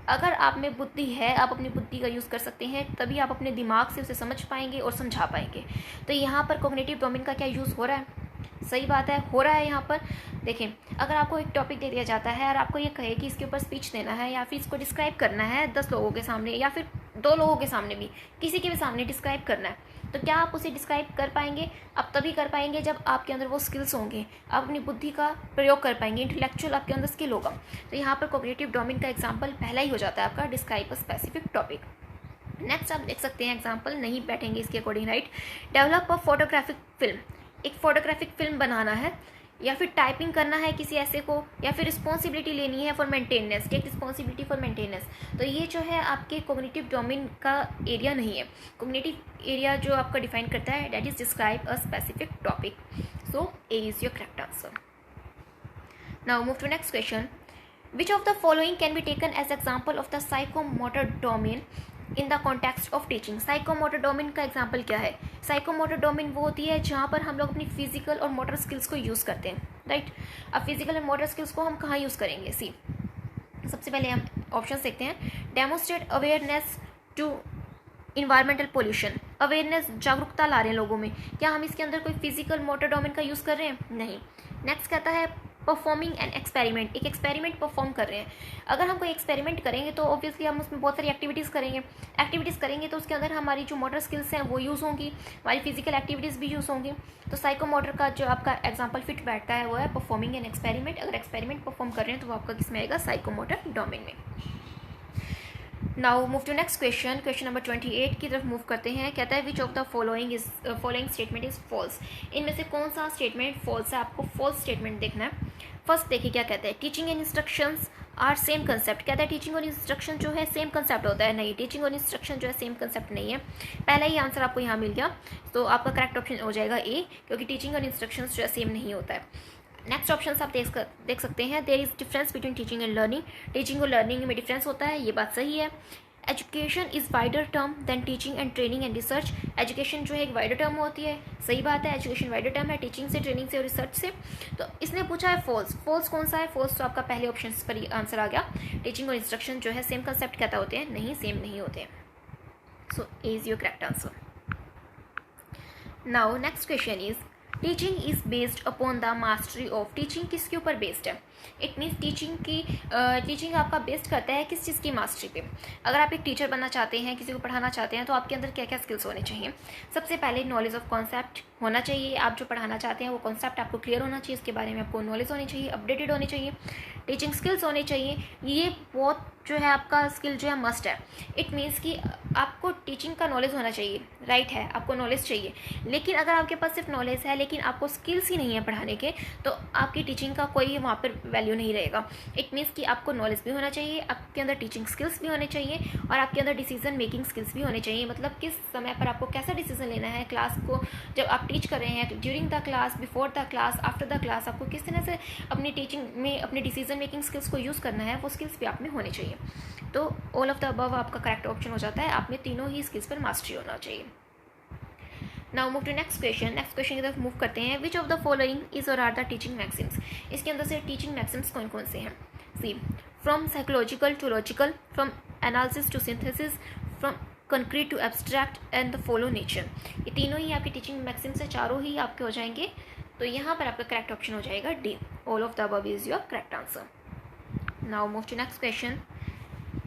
अगर आप में बुद्धि है, आप अपनी बुद्धि का यूज़ कर सकते हैं, तभी आप अपने दिमाग से उसे समझ पाएंगे और समझा पाएंगे. तो यहाँ पर कॉग्निटिव डोमेन का क्या यूज़ हो रहा है? सही बात है, हो रहा है. यहाँ पर देखें, अगर आपको एक टॉपिक दे दिया जाता है और आपको ये कहे कि इसके ऊपर स्पीच देना है या फिर इसको डिस्क्राइब करना है 10 लोगों के सामने या फिर 2 लोगों के सामने भी, किसी के भी सामने डिस्क्राइब करना है, तो क्या आप उसे डिस्क्राइब कर पाएंगे? आप तभी कर पाएंगे जब आपके अंदर वो स्किल्स होंगे, आप अपनी बुद्धि का प्रयोग कर पाएंगे, इंटेलेक्चुअल आपके अंदर स्किल होगा. तो यहाँ पर कॉग्निटिव डोमेन का एग्जाम्पल पहला ही हो जाता है आपका describe a specific topic. Next आप देख सकते हैं एग्जाम्पल, नहीं बैठेंगे इसके according, right. Develop a photographic film. एक फोटोग्राफिक फिल्म बनाना है या फिर टाइपिंग करना है किसी ऐसे को, या फिर रिस्पॉन्सिबिलिटी लेनी है for maintenance, take responsibility for maintenance. तो ये जो है आपके कॉग्निटिव डोमेन का एरिया नहीं है. कॉग्निटिव एरिया जो आपका डिफाइन करता है that is describe a specific topic. So A is your correct answer. Now move to next question. Which of the following can be taken as example of the psychomotor domain in the context of teaching. Psychomotor domain का example क्या है? Psychomotor domain वो होती है जहाँ पर हम लोग अपनी फिजिकल और मोटर स्किल्स को यूज़ करते हैं, राइट. अब फिजिकल और मोटर स्किल्स को हम कहाँ यूज़ करेंगे? सी, सबसे पहले हम ऑप्शन देखते हैं. Demonstrate awareness to environmental pollution. Awareness, जागरूकता ला रहे हैं लोगों में, क्या हम इसके अंदर कोई फिजिकल मोटर डोमेन का यूज़ कर रहे हैं? नहीं. नेक्स्ट कहता है परफॉर्मिंग एन एक्सपेरिमेंट. एक एक्सपेरिमेंट परफॉर्म कर रहे हैं. अगर हम कोई एक्सपेरिमेंट करेंगे तो ऑब्वियसली हम उसमें बहुत सारी एक्टिविटीज़ करेंगे तो उसके अंदर हमारी जो मोटर स्किल्स हैं वो यूज़ होंगी, हमारी फिजिकल एक्टिविटीज़ भी यूज़ होंगी. तो साइकोमोटर का जो आपका एग्जाम्पल फिट बैठता है वो है परफॉर्मिंग एन एक्सपेरिमेंट. अगर एक्सपेरिमेंट परफॉर्म कर रहे हैं तो वो आपका किस में आएगा? साइकोमोटर डोमेन में. Now move to next question. Question number 28 की तरफ मूव करते हैं. कहता है which of the following statement is false. इनमें से कौन सा स्टेटमेंट फॉल्स है? आपको फॉल्स स्टेटमेंट देखना है. फर्स्ट देखिए क्या कहता है. Teaching and instructions are same concept. कहता है टीचिंग और इंस्ट्रक्शन जो है सेम कंसेप्ट होता है. नहीं, टीचिंग और इंस्ट्रक्शन जो है सेम कंसेप्ट नहीं है. पहला ही आंसर आपको यहाँ मिल गया, तो आपका करेक्ट ऑप्शन हो जाएगा ए, क्योंकि टीचिंग और इंस्ट्रक्शन जो है सेम नहीं होता है. नेक्स्ट ऑप्शन आप देख सकते हैं. There is difference between teaching and learning. Teaching और लर्निंग में डिफरेंस होता है, ये बात सही है. Education is wider term than teaching and training and research. Education जो है एक वाइडर टर्म होती है, सही बात है. एजुकेशन वाइडर टर्म है टीचिंग से, ट्रेनिंग से और रिसर्च से. तो इसने पूछा है फॉल्स. फॉल्स कौन सा है? फॉल्स तो आपका पहले ऑप्शन पर ही आंसर आ गया. टीचिंग और इंस्ट्रक्शन जो है सेम कंसेप्ट कहता होते हैं, नहीं, सेम नहीं होते हैं. So A is your correct answer. Now next question is teaching is based upon the mastery of. Teaching किसके ऊपर बेस्ड है? इट मीन्स टीचिंग आपका बेस्ड करता है किस चीज़ की? मास्टरी पे. अगर आप एक टीचर बनना चाहते हैं, किसी को पढ़ाना चाहते हैं, तो आपके अंदर क्या क्या स्किल्स होने चाहिए? सबसे पहले नॉलेज ऑफ कॉन्सेप्ट होना चाहिए. आप जो पढ़ाना चाहते हैं वो कॉन्सेप्ट आपको क्लियर होना चाहिए, इसके बारे में आपको नॉलेज होनी चाहिए, अपडेटेड होनी चाहिए. टीचिंग स्किल्स होने चाहिए. ये बहुत जो है आपका स्किल जो है मस्ट है. इट मीन्स कि आपको टीचिंग का नॉलेज होना चाहिए, राइट है, आपको नॉलेज चाहिए. लेकिन अगर आपके पास सिर्फ नॉलेज है लेकिन आपको स्किल्स ही नहीं है पढ़ाने के, तो आपकी टीचिंग का कोई वहाँ पर वैल्यू नहीं रहेगा. इट मीन्स कि आपको नॉलेज भी होना चाहिए, आपके अंदर टीचिंग स्किल्स भी होने चाहिए और आपके अंदर डिसीजन मेकिंग स्किल्स भी होने चाहिए. मतलब किस समय पर आपको कैसा डिसीजन लेना है, क्लास को जब आप टीच कर रहे हैं, during the class, before the class, after the class, आपको किस तरह से अपनी टीचिंग में अपने डिसीजन मेकिंग स्किल्स को यूज़ करना है, वो स्किल्स भी आप में होने चाहिए. तो ऑल ऑफ द अबव आपका करेक्ट ऑप्शन हो जाता है. आप में तीनों ही स्किल्स पर मास्टरी होना चाहिए. Now move to next question. Next question की तरफ मूव करते हैं. Which of the following is or are the teaching maxims. इसके अंदर से टीचिंग मैक्सिम्स कौन कौन से हैं? C, from psychological to logical, from analysis to synthesis, from concrete to abstract and the follow nature. ये तीनों ही आपकी टीचिंग मैक्सिम से चारों ही आपके हो जाएंगे। तो यहाँ पर आपका करेक्ट ऑप्शन हो जाएगा D, all of the above is your correct answer. Now move to next question.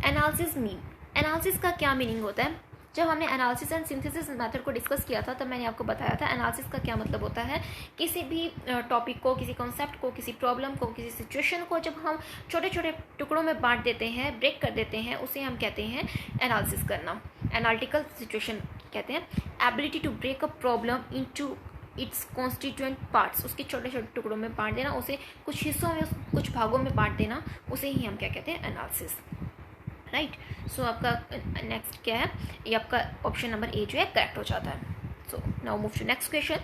Analysis mean, analysis का क्या मीनिंग होता है? जब हमने एनालिसिस एंड सिंथेसिस मेथड को डिस्कस किया था तब मैंने आपको बताया था एनालिसिस का क्या मतलब होता है। किसी भी टॉपिक को, किसी कॉन्सेप्ट को, किसी प्रॉब्लम को, किसी सिचुएशन को जब हम छोटे छोटे टुकड़ों में बांट देते हैं, ब्रेक कर देते हैं, उसे हम कहते हैं एनालिसिस करना। एनालिटिकल सिचुएशन कहते हैं। Ability to break a problem into its constituent parts, उसके छोटे छोटे टुकड़ों में बांट देना, उसे कुछ हिस्सों में, कुछ भागों में बांट देना, उसे ही हम क्या कहते हैं? एनालिसिस। राइट। सो आपका नेक्स्ट क्या है? ये आपका ऑप्शन नंबर ए जो है करेक्ट हो जाता है। So now move to next question.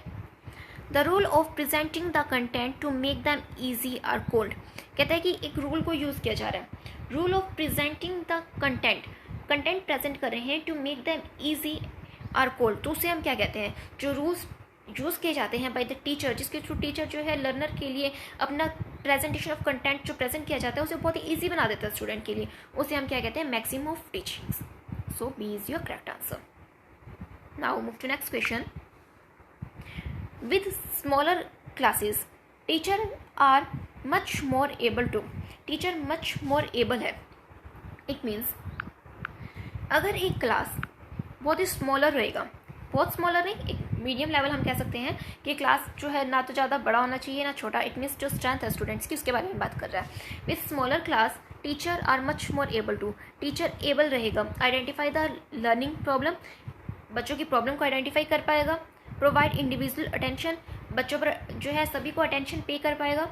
The rule of presenting the content to make them easy are called. कहता है कि एक रूल को यूज़ किया जा रहा है। Rule of presenting the content, content present कर रहे हैं to make them easy are called, तो उसे हम क्या कहते हैं? जो रूल्स यूज़ किए जाते हैं बाय द टीचर, जिसके थ्रू टीचर जो है लर्नर के लिए अपना प्रेजेंटेशन ऑफ कंटेंट जो प्रेजेंट किया जाता है उसे बहुत ही ईजी बना देता है स्टूडेंट के लिए, उसे हम क्या कहते हैं? Maximum of teachings. So B is your correct answer. Now move to next question. With smaller classes teacher are much more able to, teacher much more able है। इट मीन्स अगर एक क्लास बहुत ही स्मॉलर रहेगा, बहुत smaller नहीं, एक medium level हम कह सकते हैं कि क्लास जो है ना तो ज़्यादा बड़ा होना चाहिए ना छोटा। इट मीन्स जो स्ट्रेंथ है स्टूडेंट्स की उसके बारे में बात कर रहा है। With smaller class teacher are much more able to, teacher able रहेगा आइडेंटिफाई द लर्निंग प्रॉब्लम, बच्चों की प्रॉब्लम को आइडेंटिफाई कर पाएगा। प्रोवाइड इंडिविजुअल अटेंशन, बच्चों पर जो है सभी को अटेंशन पे कर पाएगा।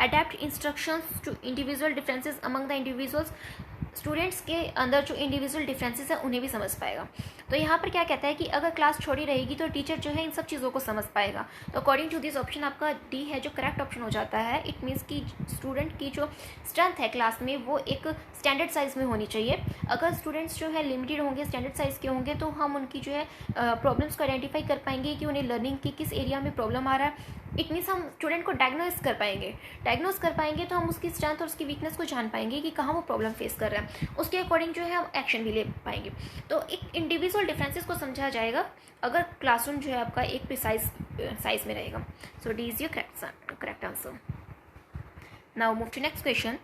Adept instructions to individual differences among the individuals, students के अंदर जो इंडिविजुअल डिफरेंसेस है उन्हें भी समझ पाएगा। तो यहाँ पर क्या कहता है कि अगर क्लास छोटी रहेगी तो टीचर जो है इन सब चीज़ों को समझ पाएगा। तो अकॉर्डिंग टू दिस ऑप्शन आपका डी है जो करेक्ट ऑप्शन हो जाता है। इट मीन्स कि स्टूडेंट की जो स्ट्रेंथ है क्लास में वो एक स्टैंडर्ड साइज़ में होनी चाहिए। अगर स्टूडेंट्स जो है लिमिटेड होंगे, स्टैंडर्ड साइज़ के होंगे, तो हम उनकी जो है प्रॉब्लम्स को आइडेंटिफाई कर पाएंगे कि उन्हें लर्निंग की किस एरिया में प्रॉब्लम आ रहा है। इट मीन्स हम स्टूडेंट को डायग्नोस कर पाएंगे तो हम उसकी स्ट्रेंथ और उसकी वीकनेस को जान पाएंगे कि कहाँ वो प्रॉब्लम फेस कर रहा है, उसके अकॉर्डिंग जो है हम एक्शन भी ले पाएंगे। तो एक इंडिविजुअल डिफरेंसेस को समझा जाएगा अगर क्लासरूम जो है आपका एक प्रिसाइज साइज में रहेगा। So D is your correct answer. Now move to next question.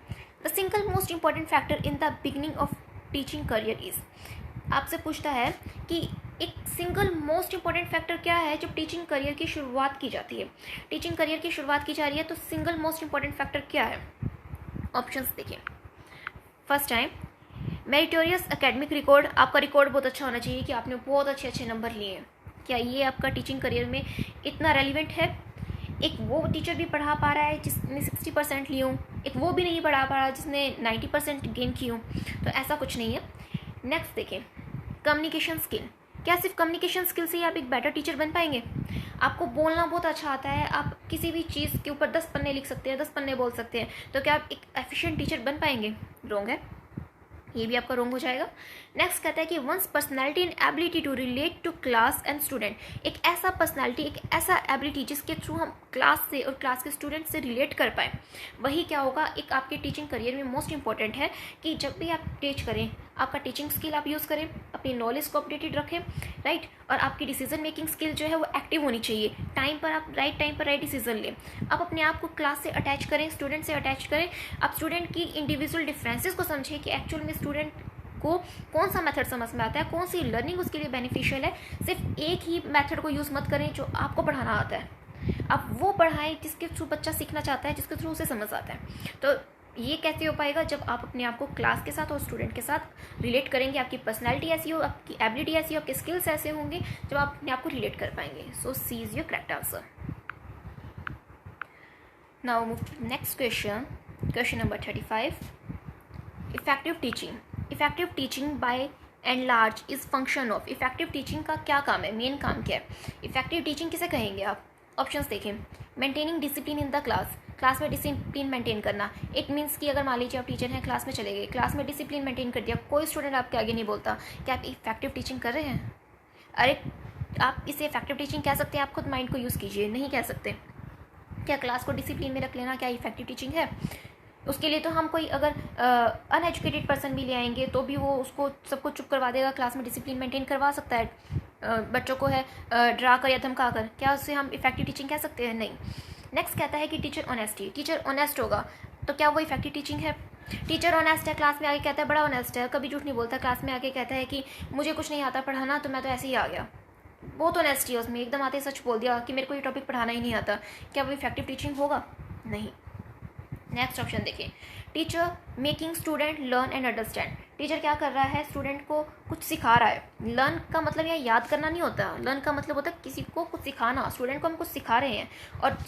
The single most important factor in the beginning of teaching career is, आपसे पूछता है कि एक सिंगल मोस्ट इंपॉर्टेंट फैक्टर क्या है जब टीचिंग करियर की शुरुआत की जाती है। टीचिंग करियर की शुरुआत की जा रही है तो सिंगल मोस्ट इंपॉर्टेंट फैक्टर क्या है? ऑप्शंस देखिए। First time meritorious academic record, आपका रिकॉर्ड बहुत अच्छा होना चाहिए कि आपने बहुत अच्छे नंबर लिए हैं। क्या ये आपका टीचिंग करियर में इतना रेलिवेंट है? एक वो टीचर भी पढ़ा पा रहा है जिसने 60% ली हूँ, एक वो भी नहीं पढ़ा पा रहा जिसने 90% गेन की हूँ, तो ऐसा कुछ नहीं है। नेक्स्ट देखें, कम्युनिकेशन स्किल। क्या सिर्फ कम्युनिकेशन स्किल से ही आप एक बेटर टीचर बन पाएंगे? आपको बोलना बहुत अच्छा आता है, आप किसी भी चीज़ के ऊपर 10 पन्ने लिख सकते हैं, 10 पन्ने बोल सकते हैं, तो क्या आप एक एफिशिएंट टीचर बन पाएंगे? रॉन्ग है, ये भी आपका रॉन्ग हो जाएगा। नेक्स्ट कहता है कि once personality and ability to relate to class and student, एक ऐसा पर्सनैलिटी, एक ऐसा एबिलिटी जिसके थ्रू हम क्लास से और क्लास के स्टूडेंट से रिलेट कर पाएँ, वही क्या होगा एक आपके टीचिंग करियर में मोस्ट इंपॉर्टेंट है। कि जब भी आप टीच करें, आपका टीचिंग स्किल आप यूज़ करें, अपनी नॉलेज को अपडेटेड रखें, राइट, और आपकी डिसीजन मेकिंग स्किल जो है वो एक्टिव होनी चाहिए। टाइम पर आप राइट टाइम पर राइट डिसीजन लें, आप अपने आप को क्लास से अटैच करें, स्टूडेंट से अटैच करें, आप स्टूडेंट की इंडिविजुअल डिफरेंसेस को समझें कि एक्चुअल में स्टूडेंट को कौन सा मेथड समझ में आता है, कौन सी लर्निंग उसके लिए बेनिफिशियल है। सिर्फ एक ही मेथड को यूज़ मत करें जो आपको पढ़ाना आता है, आप वो पढ़ाएं जिसके थ्रू बच्चा सीखना चाहता है, जिसके थ्रू उसे समझ आता है। तो ये कैसे हो पाएगा? जब आप अपने आप को क्लास के साथ और स्टूडेंट के साथ रिलेट करेंगे, आपकी पर्सनैलिटी ऐसी हो, आपकी एबिलिटी ऐसी हो, आपके स्किल्स ऐसे होंगे जब आप अपने आप को रिलेट कर पाएंगे। So C is your correct answer. Now move to next question, question number 35। Effective teaching, effective teaching by and large is function of. Effective teaching का क्या काम है, मेन काम क्या है? इफेक्टिव टीचिंग किसे कहेंगे आप? ऑप्शंस देखें। Maintaining discipline in the class, class में डिसिप्लिन मेंटेन करना। इट मीन्स कि अगर मान लीजिए आप टीचर हैं, क्लास में चले गए, क्लास में डिसिप्लिन मेंटेन कर दिया, कोई स्टूडेंट आपके आगे नहीं बोलता, क्या आप इफेक्टिव टीचिंग कर रहे हैं? अरे आप इसे इफेक्टिव टीचिंग कह सकते हैं, आप खुद माइंड को यूज़ कीजिए, नहीं कह सकते। क्या क्लास को डिसिप्लिन में रख लेना क्या इफेक्टिव टीचिंग है? उसके लिए तो हम कोई अगर अनएजुकेटेड पर्सन भी ले आएंगे तो भी वो उसको सबको चुप करवा देगा, क्लास में डिसिप्लिन मेंटेन करवा सकता है। बच्चों को है डरा कर या धमका कर, क्या उससे हम इफेक्टिव टीचिंग कह सकते हैं? नहीं। नेक्स्ट कहता है कि टीचर ऑनेस्टी, टीचर ऑनेस्ट होगा तो क्या वो इफेक्टिव टीचिंग है? टीचर ऑनेस्ट है, क्लास में आके कहता है, बड़ा ऑनेस्ट है, कभी झूठ नहीं बोलता, क्लास में आके कहता है कि मुझे कुछ नहीं आता पढ़ाना तो मैं तो ऐसे ही आ गया, बहुत ऑनेस्टी है उसमें, एकदम आते सच बोल दिया कि मेरे को ये टॉपिक पढ़ाना ही नहीं आता, क्या वो इफेक्टिव टीचिंग होगा? नहीं। नेक्स्ट ऑप्शन देखिए, teacher making student learn and understand, teacher क्या कर रहा है, स्टूडेंट को कुछ सिखा रहा है। लर्न का मतलब यहाँ याद करना नहीं होता, लर्न का मतलब होता है किसी को कुछ सिखाना, स्टूडेंट को हम कुछ सिखा रहे हैं और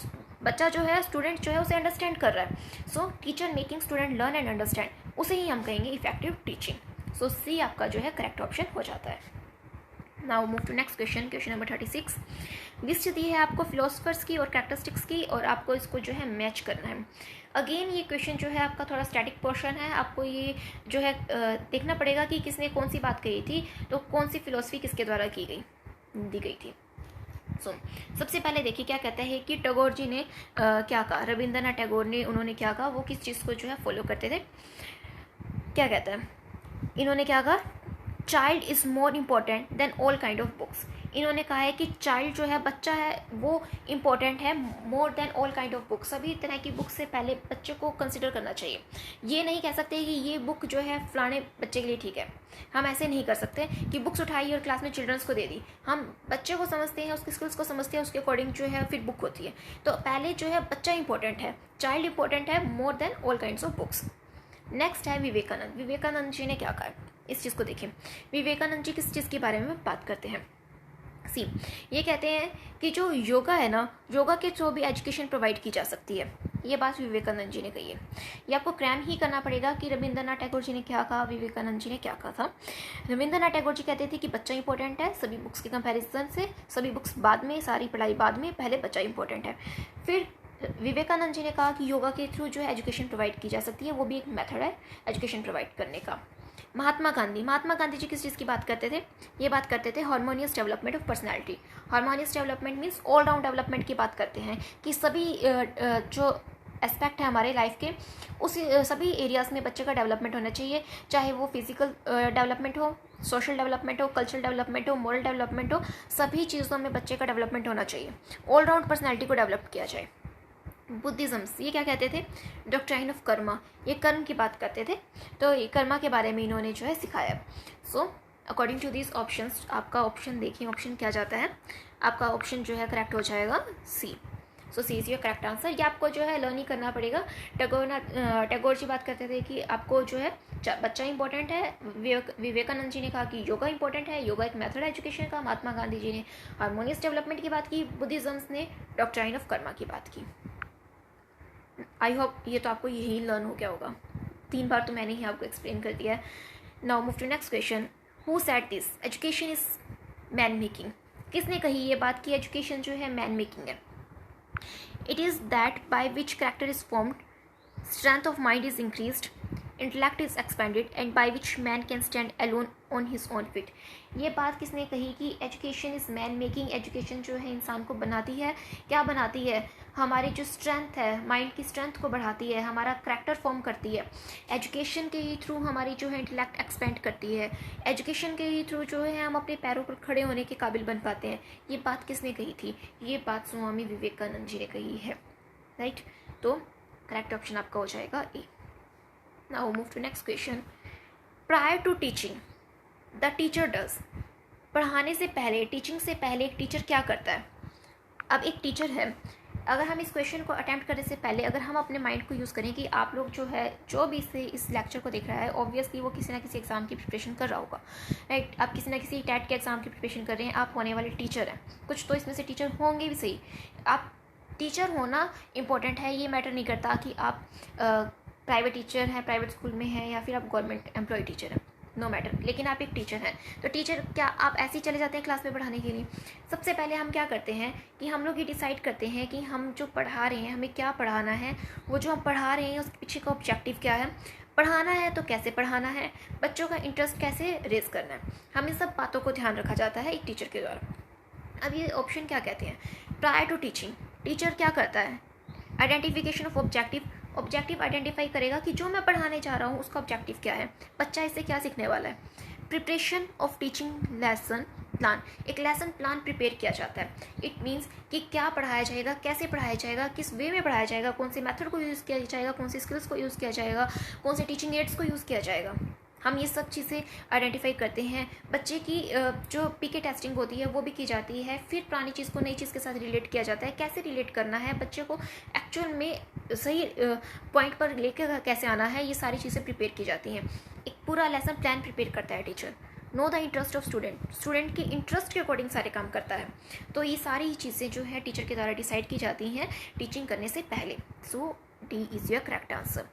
बच्चा जो है, स्टूडेंट जो है उसे अंडरस्टैंड कर रहा है। सो teacher making student learn and understand, उसे ही हम कहेंगे इफेक्टिव टीचिंग। सो सी आपका जो है करेक्ट ऑप्शन हो जाता है। Now move to next question, question number 36। List दी है आपको फिलोसफर्स की और कैरेक्टरिस्टिक्स की और आपको इसको जो है मैच करना है। अगेन ये क्वेश्चन जो है आपका थोड़ा स्टैटिक पोर्शन है, आपको ये जो है देखना पड़ेगा कि किसने कौन सी बात कही थी, तो कौन सी फिलोसफी किसके द्वारा दी गई थी। सबसे पहले देखिए क्या कहता है कि टैगोर जी ने क्या कहा, रविंद्रनाथ टैगोर ने, उन्होंने क्या कहा, वो किस चीज़ को जो है फॉलो करते थे। क्या कहता है, इन्होंने क्या कहा, child is more important then all kind of books. इन्होंने कहा है कि चाइल्ड जो है, बच्चा है, वो इम्पोर्टेंट है more than all kind of books, सभी तरह की बुक से पहले बच्चे को कंसिडर करना चाहिए। ये नहीं कह सकते कि ये बुक जो है फलाने बच्चे के लिए ठीक है, हम ऐसे नहीं कर सकते कि बुक्स उठाई और क्लास में चिल्ड्रंस को दे दी। हम बच्चे को समझते हैं, उसकी स्किल्स को समझते हैं, उसके अकॉर्डिंग जो है फिर बुक होती है। तो पहले जो है बच्चा इंपॉर्टेंट है, चाइल्ड इंपॉर्टेंट है more than all kinds of books. Next है विवेकानंद। विवेकानंद जी ने क्या कहा, इस चीज़ को देखिए। विवेकानंद जी किस चीज़ के बारे में बात करते हैं, सी ये कहते हैं कि जो योगा है ना, योगा के थ्रू भी एजुकेशन प्रोवाइड की जा सकती है। ये बात विवेकानंद जी ने कही है। ये आपको क्रैम ही करना पड़ेगा कि रविंद्रनाथ टैगोर जी ने क्या कहा, विवेकानंद जी ने क्या कहा था। रविंद्रनाथ टैगोर जी कहते थे कि बच्चा इंपॉर्टेंट है, सभी बुक्स के कंपैरिजन से, सभी बुक्स बाद में, सारी पढ़ाई बाद में, पहले बच्चा इंपॉर्टेंट है। फिर विवेकानंद जी ने कहा कि योगा के थ्रू जो है एजुकेशन प्रोवाइड की जा सकती है, वो भी एक मेथड है एजुकेशन प्रोवाइड करने का। महात्मा गांधी जी किस चीज़ की बात करते थे, ये बात करते थे harmonious development of personality. Harmonious development means all round development की बात करते हैं कि सभी जो एस्पेक्ट है हमारे लाइफ के, उस सभी एरियाज़ में बच्चे का डेवलपमेंट होना चाहिए, चाहे वो फिजिकल डेवलपमेंट हो, सोशल डेवलपमेंट हो, कल्चरल डेवलपमेंट हो, मॉरल डेवलपमेंट हो, सभी चीज़ों में बच्चे का डेवलपमेंट होना चाहिए, ऑल राउंड पर्सनैलिटी को डेवलप किया जाए। बुद्धिज़्म्स ये क्या कहते थे, डॉक्ट्राइन ऑफ कर्मा, ये कर्म की बात करते थे, तो ये कर्मा के बारे में इन्होंने जो है सिखाया। So according to this options, आपका ऑप्शन देखिए, ऑप्शन क्या जाता है, आपका ऑप्शन जो है करेक्ट हो जाएगा सी। सो C is your correct answer. ये आपको जो है लर्न ही करना पड़ेगा। टैगोर जी बात करते थे कि आपको जो है बच्चा इंपॉर्टेंट है, विवेकानंद जी ने कहा कि योगा इंपॉर्टेंट है, योगा एक मेथड है एजुकेशन का, महात्मा गांधी जी ने हार्मोनियस डेवलपमेंट की बात की, बुद्धिज़्म्स ने डॉक्ट्राइन ऑफ कर्मा की बात की। आई होप ये तो आपको यही लर्न हो गया होगा, 3 बार तो मैंने ही आपको एक्सप्लेन कर दिया है। Now move to next question, who said this, education is man making. किसने कही ये बात कि एजुकेशन जो है मैन मेकिंग है। It is that by which character is formed, strength of mind is increased, intellect is expanded and by which man can stand alone on his own feet. ये बात किसने कही कि education is man making, education जो है इंसान को बनाती है, क्या बनाती है, हमारी जो स्ट्रेंथ है, माइंड की स्ट्रेंथ को बढ़ाती है, हमारा करैक्टर फॉर्म करती है। एजुकेशन के ही थ्रू हमारी जो है इंटेलेक्ट एक्सपेंड करती है, एजुकेशन के ही थ्रू जो है हम अपने पैरों पर खड़े होने के काबिल बन पाते हैं। ये बात किसने कही थी, ये बात स्वामी विवेकानंद जी ने कही है, राइट। तो करेक्ट ऑप्शन आपका हो जाएगा A. Now move to next question, prior to teaching the teacher does. पढ़ाने से पहले, टीचिंग से पहले एक टीचर क्या करता है। अब एक टीचर है, अगर हम इस क्वेश्चन को अटैम्प्ट करने से पहले अगर हम अपने माइंड को यूज़ करें कि आप लोग जो है, जो भी इस लेक्चर को देख रहा है, ऑब्वियसली वो किसी ना किसी एग्ज़ाम की प्रिपरेशन कर रहा होगा, राइट। आप किसी ना किसी टैट के एग्ज़ाम की प्रिपरेशन कर रहे हैं, आप होने वाले टीचर हैं, कुछ तो इसमें से टीचर होंगे भी सही। आप टीचर होना इम्पोर्टेंट है, ये मैटर नहीं करता कि आप प्राइवेट टीचर हैं, प्राइवेट स्कूल में हैं, या फिर आप गवर्नमेंट एम्प्लॉय टीचर हैं, नो मैटर, लेकिन आप एक टीचर हैं। तो टीचर क्या आप ऐसे ही चले जाते हैं क्लास में पढ़ाने के लिए। सबसे पहले हम क्या करते हैं कि हम लोग ये डिसाइड करते हैं कि हम जो पढ़ा रहे हैं, हमें क्या पढ़ाना है, वो जो हम पढ़ा रहे हैं उसके पीछे का ऑब्जेक्टिव क्या है, पढ़ाना है तो कैसे पढ़ाना है, बच्चों का इंटरेस्ट कैसे रेज करना है, हम इन सब बातों को ध्यान रखा जाता है एक टीचर के द्वारा। अब ये ऑप्शन क्या कहते हैं, प्रायर टू टीचिंग टीचर क्या करता है, identification of objective, objective identify करेगा कि जो मैं पढ़ाने जा रहा हूँ उसका ऑब्जेक्टिव क्या है, बच्चा इससे क्या सीखने वाला है। Preparation of teaching lesson plan, एक लेसन प्लान प्रिपेयर किया जाता है। इट मीन्स कि क्या पढ़ाया जाएगा, कैसे पढ़ाया जाएगा, किस वे में पढ़ाया जाएगा, कौन से मेथड को यूज़ किया जाएगा, कौन सी स्किल्स को यूज़ किया जाएगा, कौन से टीचिंग एड्स को यूज़ किया जाएगा। हम ये सब चीज़ें आइडेंटिफाई करते हैं। बच्चे की जो पीके टेस्टिंग होती है वो भी की जाती है। फिर पुरानी चीज़ को नई चीज़ के साथ रिलेट किया जाता है, कैसे रिलेट करना है, बच्चे को एक्चुअल में सही पॉइंट पर लेकर कैसे आना है, ये सारी चीज़ें प्रिपेयर की जाती हैं। एक पूरा लेसन प्लान प्रिपेयर करता है teacher. Know the interest of student, student के इंटरेस्ट के अकॉर्डिंग सारे काम करता है। तो ये सारी चीज़ें जो है टीचर के द्वारा डिसाइड की जाती हैं टीचिंग करने से पहले। So D is your correct answer.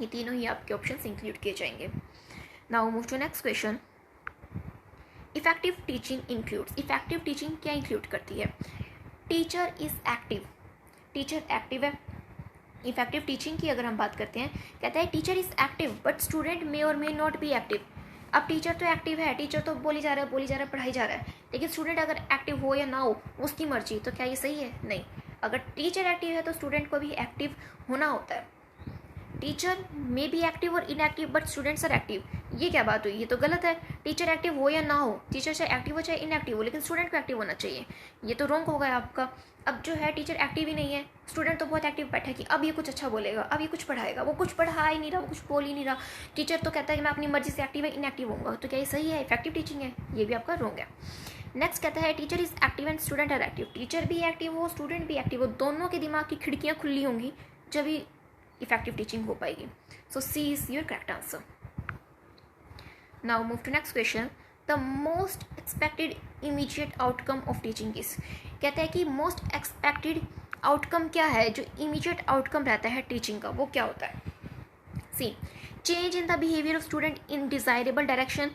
ये तीनों ही आपके ऑप्शन इंक्लूड किए जाएंगे। Now move to next question. Effective teaching includes, effective teaching क्या इंक्लूड करती है। Teacher is active, teacher active है। इफेक्टिव टीचिंग की अगर हम बात करते हैं, कहता है teacher is active but student may और मे नॉट बी एक्टिव। अब टीचर तो एक्टिव है, टीचर तो बोली जा रहा है, पढ़ाई जा रहा है, लेकिन स्टूडेंट अगर एक्टिव हो या ना हो उसकी मर्जी, तो क्या ये सही है? नहीं। अगर टीचर एक्टिव है तो स्टूडेंट को भी एक्टिव होना होता है। टीचर मे बी एक्टिव और inactive but students are active, ये क्या बात हुई? ये तो गलत है। टीचर एक्टिव हो या ना हो, टीचर चाहे एक्टिव हो चाहे इनएक्टिव हो, लेकिन स्टूडेंट को एक्टिव होना चाहिए। ये तो रॉन्ग हो गया आपका। अब जो है टीचर एक्टिव ही नहीं है, स्टूडेंट तो बहुत एक्टिव बैठा है कि अब ये कुछ अच्छा बोलेगा, अब ये कुछ पढ़ाएगा, वो कुछ पढ़ा ही नहीं रहा, वो कुछ बोल ही नहीं रहा। टीचर तो कहता है कि मैं अपनी मर्जी से एक्टिव है, इनएक्टिव होऊंगा, तो क्या ये सही है? इफेक्टिव टीचिंग है? ये भी आपका रॉन्ग है। नेक्स्ट कहता है teacher is active and student are active, teacher भी एक्टिव हो स्टूडेंट भी एक्टिव हो, दोनों के दिमाग की खिड़कियाँ खुली होंगी जब भी इफेक्टिव टीचिंग हो पाएगी। So C is your correct answer. Now move to next question. The most expected immediate outcome of teaching is, कहता है कि मोस्ट एक्सपेक्टेड आउटकम क्या है, जो इमीडिएट आउटकम रहता है टीचिंग का, वो क्या होता है। C, change in the behaviour of student in desirable direction,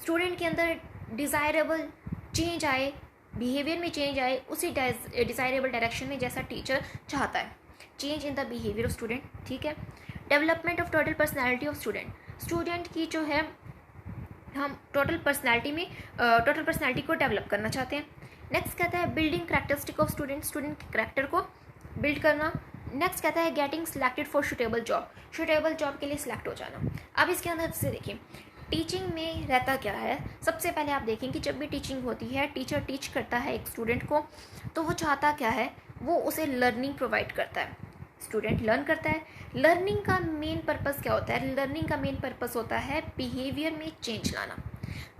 student के अंदर डिज़ायरेबल चेंज आए, बिहेवियर में चेंज आए उसी डिज़ायरेबल डायरेक्शन में जैसा टीचर चाहता है। Change in the behaviour of student, ठीक है। Development of total personality of student, student की जो है हम टोटल पर्सनैलिटी को डेवलप करना चाहते हैं। नेक्स्ट कहता है building characteristic of student, student के करैक्टर को बिल्ड करना। नेक्स्ट कहता है getting selected for suitable job, suitable job के लिए सिलेक्ट हो जाना। अब इसके अंदर से देखिए टीचिंग में रहता क्या है। सबसे पहले आप देखें कि जब भी टीचिंग होती है, टीचर टीच करता है एक स्टूडेंट को, तो वो चाहता क्या है, वो उसे लर्निंग प्रोवाइड करता है। स्टूडेंट लर्न करता है। लर्निंग का मेन पर्पस क्या होता है? लर्निंग का मेन पर्पस होता है बिहेवियर में चेंज लाना।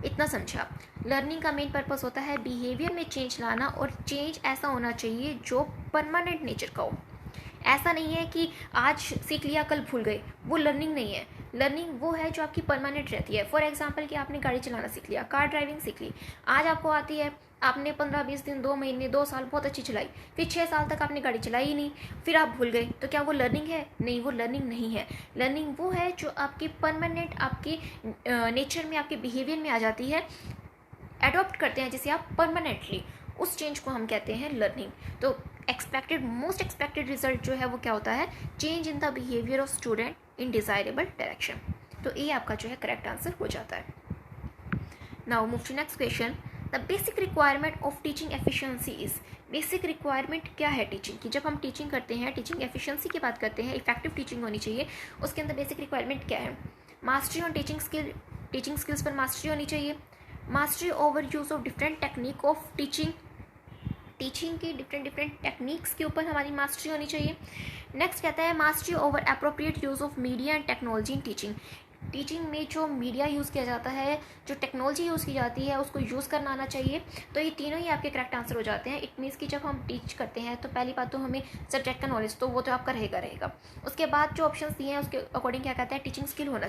इतना समझा आप? लर्निंग का मेन पर्पस होता है बिहेवियर में चेंज लाना, और चेंज ऐसा होना चाहिए जो परमानेंट नेचर का हो। ऐसा नहीं है कि आज सीख लिया कल भूल गए, वो लर्निंग नहीं है। लर्निंग वो है जो आपकी परमानेंट रहती है। फॉर एग्जांपल कि आपने गाड़ी चलाना सीख लिया, कार ड्राइविंग सीख ली, आज आपको आती है, आपने 15-20 दिन, 2 महीने, 2 साल बहुत अच्छी चलाई, फिर 6 साल तक आपने गाड़ी चलाई ही नहीं, फिर आप भूल गए, तो क्या वो लर्निंग है? नहीं, वो लर्निंग नहीं है। लर्निंग वो है जो आपकी परमानेंट, आपकी नेचर में, आपके बिहेवियर में आ जाती है, एडॉप्ट करते हैं जिसे आप परमानेंटली, उस चेंज को हम कहते हैं लर्निंग। तो मोस्ट एक्सपेक्टेड रिजल्ट जो है वो क्या होता है? Change in the behaviour of student in desirable direction. तो ये आपका जो है करेक्ट आंसर हो जाता है। Now move to next question. The basic requirement of teaching efficiency is, basic requirement क्या है टीचिंग की? जब हम टीचिंग करते हैं, टीचिंग एफिशिएंसी की बात करते हैं, इफेक्टिव टीचिंग होनी चाहिए, उसके अंदर बेसिक रिक्वायरमेंट क्या है? मास्टरी ऑन टीचिंग स्किल्स पर मास्टरी होनी चाहिए। Mastery over use of different technique of teaching की डिफरेंट टेक्निक्स के ऊपर हमारी मास्टरी होनी चाहिए। नेक्स्ट कहता है mastery over appropriate use of media and technology in teaching में जो मीडिया यूज़ किया जाता है, जो टेक्नोलॉजी यूज़ की जाती है, उसको यूज़ करना आना चाहिए। तो ये तीनों ही आपके करेक्ट आंसर हो जाते हैं। इट मीन्स कि जब हम टीच करते हैं तो पहली बात तो हमें सब्जेक्ट का नॉलेज, तो वो तो आपका रहेगा। उसके बाद जो ऑप्शंस दिए हैं उसके अकॉर्डिंग क्या कहता है, टीचिंग स्किल होना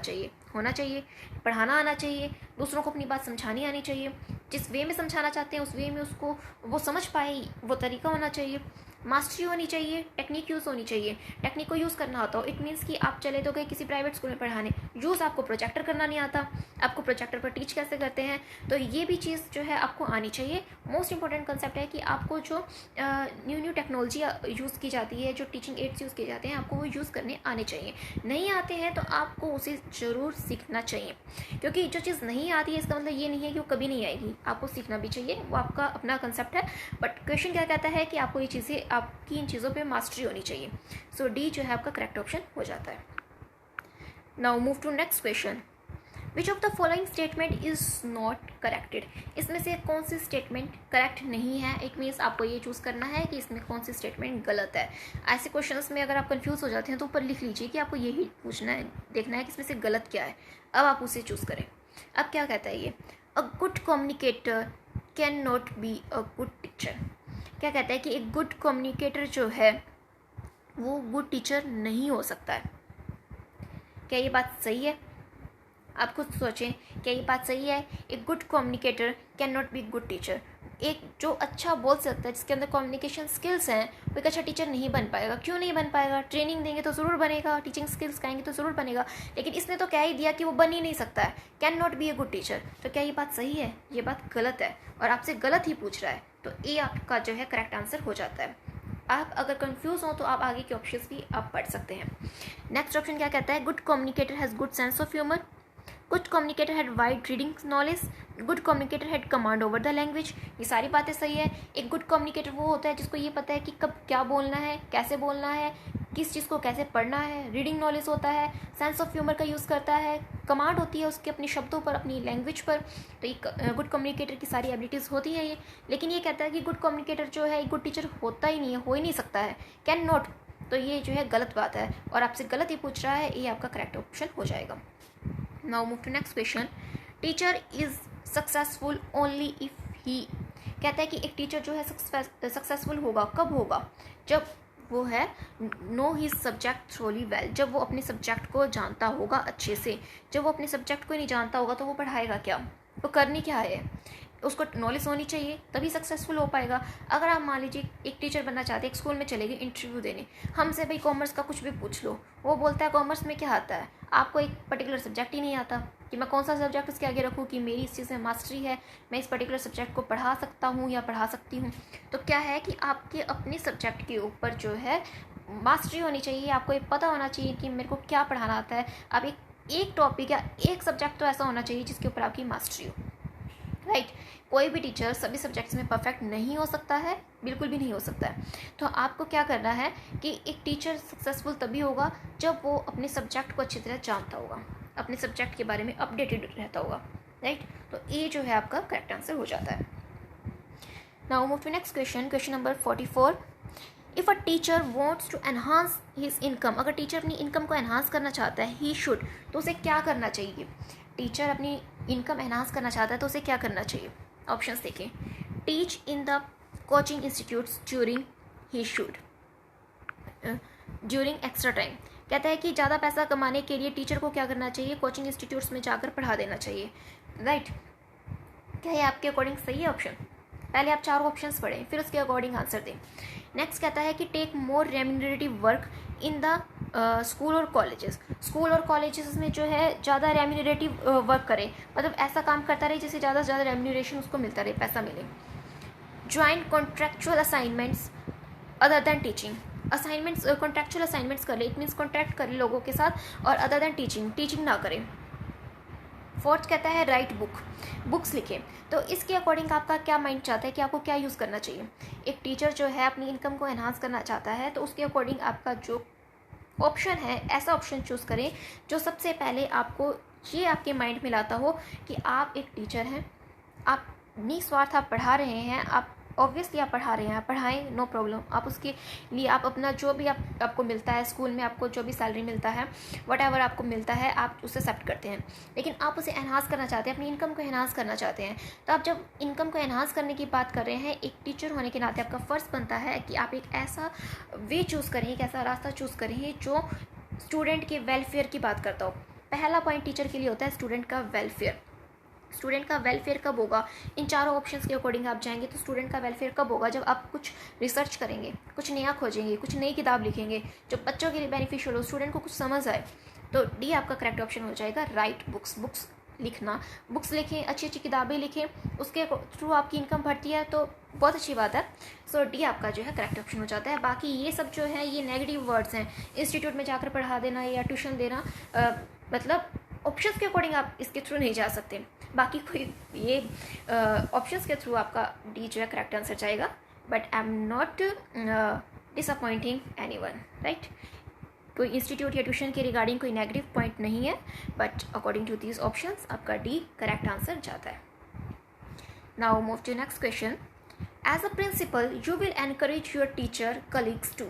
चाहिए, पढ़ाना आना चाहिए, दूसरों को अपनी बात समझानी आनी चाहिए, जिस वे में समझाना चाहते हैं उस वे में उसको वो समझ पाए, वो तरीका होना चाहिए। मास्टरी होनी चाहिए, टेक्निक यूज़ होनी चाहिए, टेक्निक को यूज़ करना आता हो। इट मीन्स कि आप चले तो गए किसी प्राइवेट स्कूल में पढ़ाने, यूज़ आपको प्रोजेक्टर करना नहीं आता, आपको प्रोजेक्टर पर टीच कैसे करते हैं, तो ये भी चीज़ जो है आपको आनी चाहिए। मोस्ट इंपॉर्टेंट कंसेप्ट है कि आपको जो न्यू टेक्नोलॉजी यूज़ की जाती है, जो टीचिंग एड्स यूज़ किए जाते हैं, आपको वो यूज़ करने आने चाहिए। नहीं आते हैं तो आपको उसे ज़रूर सीखना चाहिए, क्योंकि जो चीज़ नहीं आती है इसका मतलब ये नहीं है कि वो कभी नहीं आएगी, आपको सीखना भी चाहिए, वो आपका अपना कंसेप्ट है। बट क्वेश्चन क्या कहता है कि आपको ये चीज़ें आपकी इन चीज़ों पे मास्टरी होनी चाहिए। सो डी जो है आपका करेक्ट ऑप्शन हो जाता है। Now move to next question. Which of the following statement is not corrected? इसमें से कौन सी स्टेटमेंट करेक्ट नहीं है? इट मीन्स आपको ये चूज़ करना है कि इसमें कौन सी स्टेटमेंट गलत है। ऐसे क्वेश्चंस में अगर आप कंफ्यूज हो जाते हैं तो ऊपर लिख लीजिए कि आपको यही पूछना है, देखना है कि इसमें से गलत क्या है, अब आप उसे चूज़ करें। अब क्या कहता है ये? A good communicator can not be a good teacher. क्या कहता है कि एक गुड कम्युनिकेटर जो है वो गुड टीचर नहीं हो सकता है। क्या ये बात सही है? आप खुद सोचें, क्या ये बात सही है? एक good communicator can not be good teacher. एक जो अच्छा बोल सकता है, जिसके अंदर कम्युनिकेशन स्किल्स हैं, वो एक अच्छा टीचर नहीं बन पाएगा। क्यों नहीं बन पाएगा? ट्रेनिंग देंगे तो ज़रूर बनेगा, टीचिंग स्किल्स सिखाएंगे तो ज़रूर बनेगा, लेकिन इसने तो कह ही दिया कि वो बन ही नहीं सकता है, can not be a good teacher. तो क्या ये बात सही है? ये बात गलत है और आपसे गलत ही पूछ रहा है, तो ए आपका जो है करेक्ट आंसर हो जाता है। आप अगर कंफ्यूज हो तो आप आगे के ऑप्शंस भी आप पढ़ सकते हैं। नेक्स्ट ऑप्शन क्या कहता है? Good communicator has good sense of humour, good communicator had wide reading knowledge, good communicator had command over the language. ये सारी बातें सही है। एक गुड कम्युनिकेटर वो होता है जिसको ये पता है कि कब क्या बोलना है, कैसे बोलना है, किस चीज़ को कैसे पढ़ना है, रीडिंग नॉलेज होता है, सेंस ऑफ ह्यूमर का यूज़ करता है, कमांड होती है उसके अपने शब्दों पर, अपनी लैंग्वेज पर। तो ये गुड कम्युनिकेटर की सारी एबिलिटीज़ होती हैं ये। लेकिन ये कहता है कि गुड कम्युनिकेटर जो है एक गुड टीचर होता ही नहीं है, हो ही नहीं सकता है, कैन नॉट। तो ये जो है गलत बात है और आपसे गलत ही पूछ रहा है, ये आपका करेक्ट ऑप्शन हो जाएगा। Now move to next question. Teacher is successful only if he, कहता है कि एक टीचर जो है सक्सेसफुल होगा कब होगा? जब वो है know his subject thoroughly well, जब वो अपने सब्जेक्ट को जानता होगा अच्छे से। जब वो अपने सब्जेक्ट को नहीं जानता होगा तो वो पढ़ाएगा क्या? वो करनी क्या है? उसको नॉलेज होनी चाहिए, तभी सक्सेसफुल हो पाएगा। अगर आप मान लीजिए एक टीचर बनना चाहते हैं, एक स्कूल में चले गए इंटरव्यू देने, हमसे भाई कॉमर्स का कुछ भी पूछ लो, वो बोलता है कॉमर्स में क्या आता है? आपको एक पर्टिकुलर सब्जेक्ट ही नहीं आता कि मैं कौन सा सब्जेक्ट उसके आगे रखूँ कि मेरी इस चीज़ में मास्टरी है, मैं इस पर्टिकुलर सब्जेक्ट को पढ़ा सकता हूँ या पढ़ा सकती हूँ। तो क्या है कि आपके अपने सब्जेक्ट के ऊपर जो है मास्टरी होनी चाहिए, आपको ये पता होना चाहिए कि मेरे को क्या पढ़ाना आता है। आप एक टॉपिक या एक सब्जेक्ट तो ऐसा होना चाहिए जिसके ऊपर आपकी मास्टरी हो, राइट। कोई भी टीचर सभी सब्जेक्ट्स में परफेक्ट नहीं हो सकता है, बिल्कुल भी नहीं हो सकता है। तो आपको क्या करना है कि एक टीचर सक्सेसफुल तभी होगा जब वो अपने सब्जेक्ट को अच्छी तरह जानता होगा, अपने सब्जेक्ट के बारे में अपडेटेड रहता होगा, राइट। तो ये जो है आपका करेक्ट आंसर हो जाता है। Now move to next question, question number 44। If a teacher wants to enhance his income, अगर टीचर अपनी इनकम को एनहांस करना चाहता है, ही शुड, तो उसे क्या करना चाहिए? टीचर अपनी इनकम एनहांस करना चाहता है तो उसे क्या करना चाहिए? ऑप्शंस देखें। Teach in the coaching institutes during, he should, during extra time. कहता है कि ज़्यादा पैसा कमाने के लिए टीचर को क्या करना चाहिए? कोचिंग इंस्टीट्यूट्स में जाकर पढ़ा देना चाहिए, राइट। क्या ये आपके अकॉर्डिंग सही है ऑप्शन? पहले आप चारों ऑप्शंस पढ़ें, फिर उसके अकॉर्डिंग आंसर दें। नेक्स्ट कहता है कि take more remunerative work in the school और कॉलेजेस। स्कूल और कॉलेजेस में जो है ज़्यादा रेम्यूनरेटिव वर्क करे, मतलब ऐसा काम करता रहे जिससे ज़्यादा से ज़्यादा रेम्यूनरेशन उसको मिलता रहे, पैसा मिले। Join contractual assignments other than teaching. Assignments, contractual assignments कर ले, इट मीन्स कॉन्ट्रैक्ट करे लोगों के साथ, और अदर दैन टीचिंग, टीचिंग ना करें। फोर्थ कहता है राइट बुक्स लिखें। तो इसके अकॉर्डिंग आपका क्या माइंड चाहता है कि आपको क्या यूज़ करना चाहिए? एक टीचर जो है अपनी इनकम को एनहांस करना चाहता है, तो उसके अकॉर्डिंग आपका जो ऑप्शन है ऐसा ऑप्शन चूज़ करें जो सबसे पहले आपको ये आपके माइंड में लाता हो कि आप एक टीचर हैं, आप निस्वार्थ आप पढ़ा रहे हैं, आप ऑब्वियसली आप पढ़ा रहे हैं, आप पढ़ाएं, नो प्रॉब्लम। आप उसके लिए आप अपना जो भी आपको मिलता है स्कूल में, आपको जो भी सैलरी मिलता है, व्हाटएवर आपको मिलता है, आप उसे एक्सेप्ट करते हैं। लेकिन आप उसे एनहांस करना चाहते हैं, अपनी इनकम को एनहांस करना चाहते हैं। तो आप जब इनकम को एनहांस करने की बात कर रहे हैं, एक टीचर होने के नाते आपका फ़र्ज़ बनता है कि आप एक ऐसा वे चूज़ करें, एक ऐसा रास्ता चूज़ करें जो स्टूडेंट के वेलफेयर की बात करता हो। पहला पॉइंट टीचर के लिए होता है स्टूडेंट का वेलफेयर। स्टूडेंट का वेलफेयर कब होगा? इन चारों ऑप्शंस के अकॉर्डिंग आप जाएंगे तो स्टूडेंट का वेलफेयर कब होगा? जब आप कुछ रिसर्च करेंगे, कुछ नया खोजेंगे, कुछ नई किताब लिखेंगे जो बच्चों के लिए बेनिफिशियल हो, स्टूडेंट को कुछ समझ आए। तो डी आपका करेक्ट ऑप्शन हो जाएगा राइट बुक्स लिखना। बुक्स लिखें, अच्छी अच्छी किताबें लिखें, उसके थ्रू आपकी इनकम बढ़ती है तो बहुत अच्छी बात है। सो डी आपका जो है करेक्ट ऑप्शन हो जाता है। बाकी ये सब जो है ये नेगेटिव वर्ड्स हैं, इंस्टीट्यूट में जाकर पढ़ा देना या ट्यूशन देना, मतलब ऑप्शंस के अकॉर्डिंग आप इसके थ्रू नहीं जा सकते। बाकी कोई ये ऑप्शंस के थ्रू आपका डी जो है करेक्ट आंसर जाएगा but I am not disappointing anyone, right. कोई इंस्टीट्यूट या ट्यूशन के रिगार्डिंग कोई नेगेटिव पॉइंट नहीं है, but according to these options आपका डी करेक्ट आंसर जाता है। Now move to next question. As a principal you will encourage your teacher colleagues to.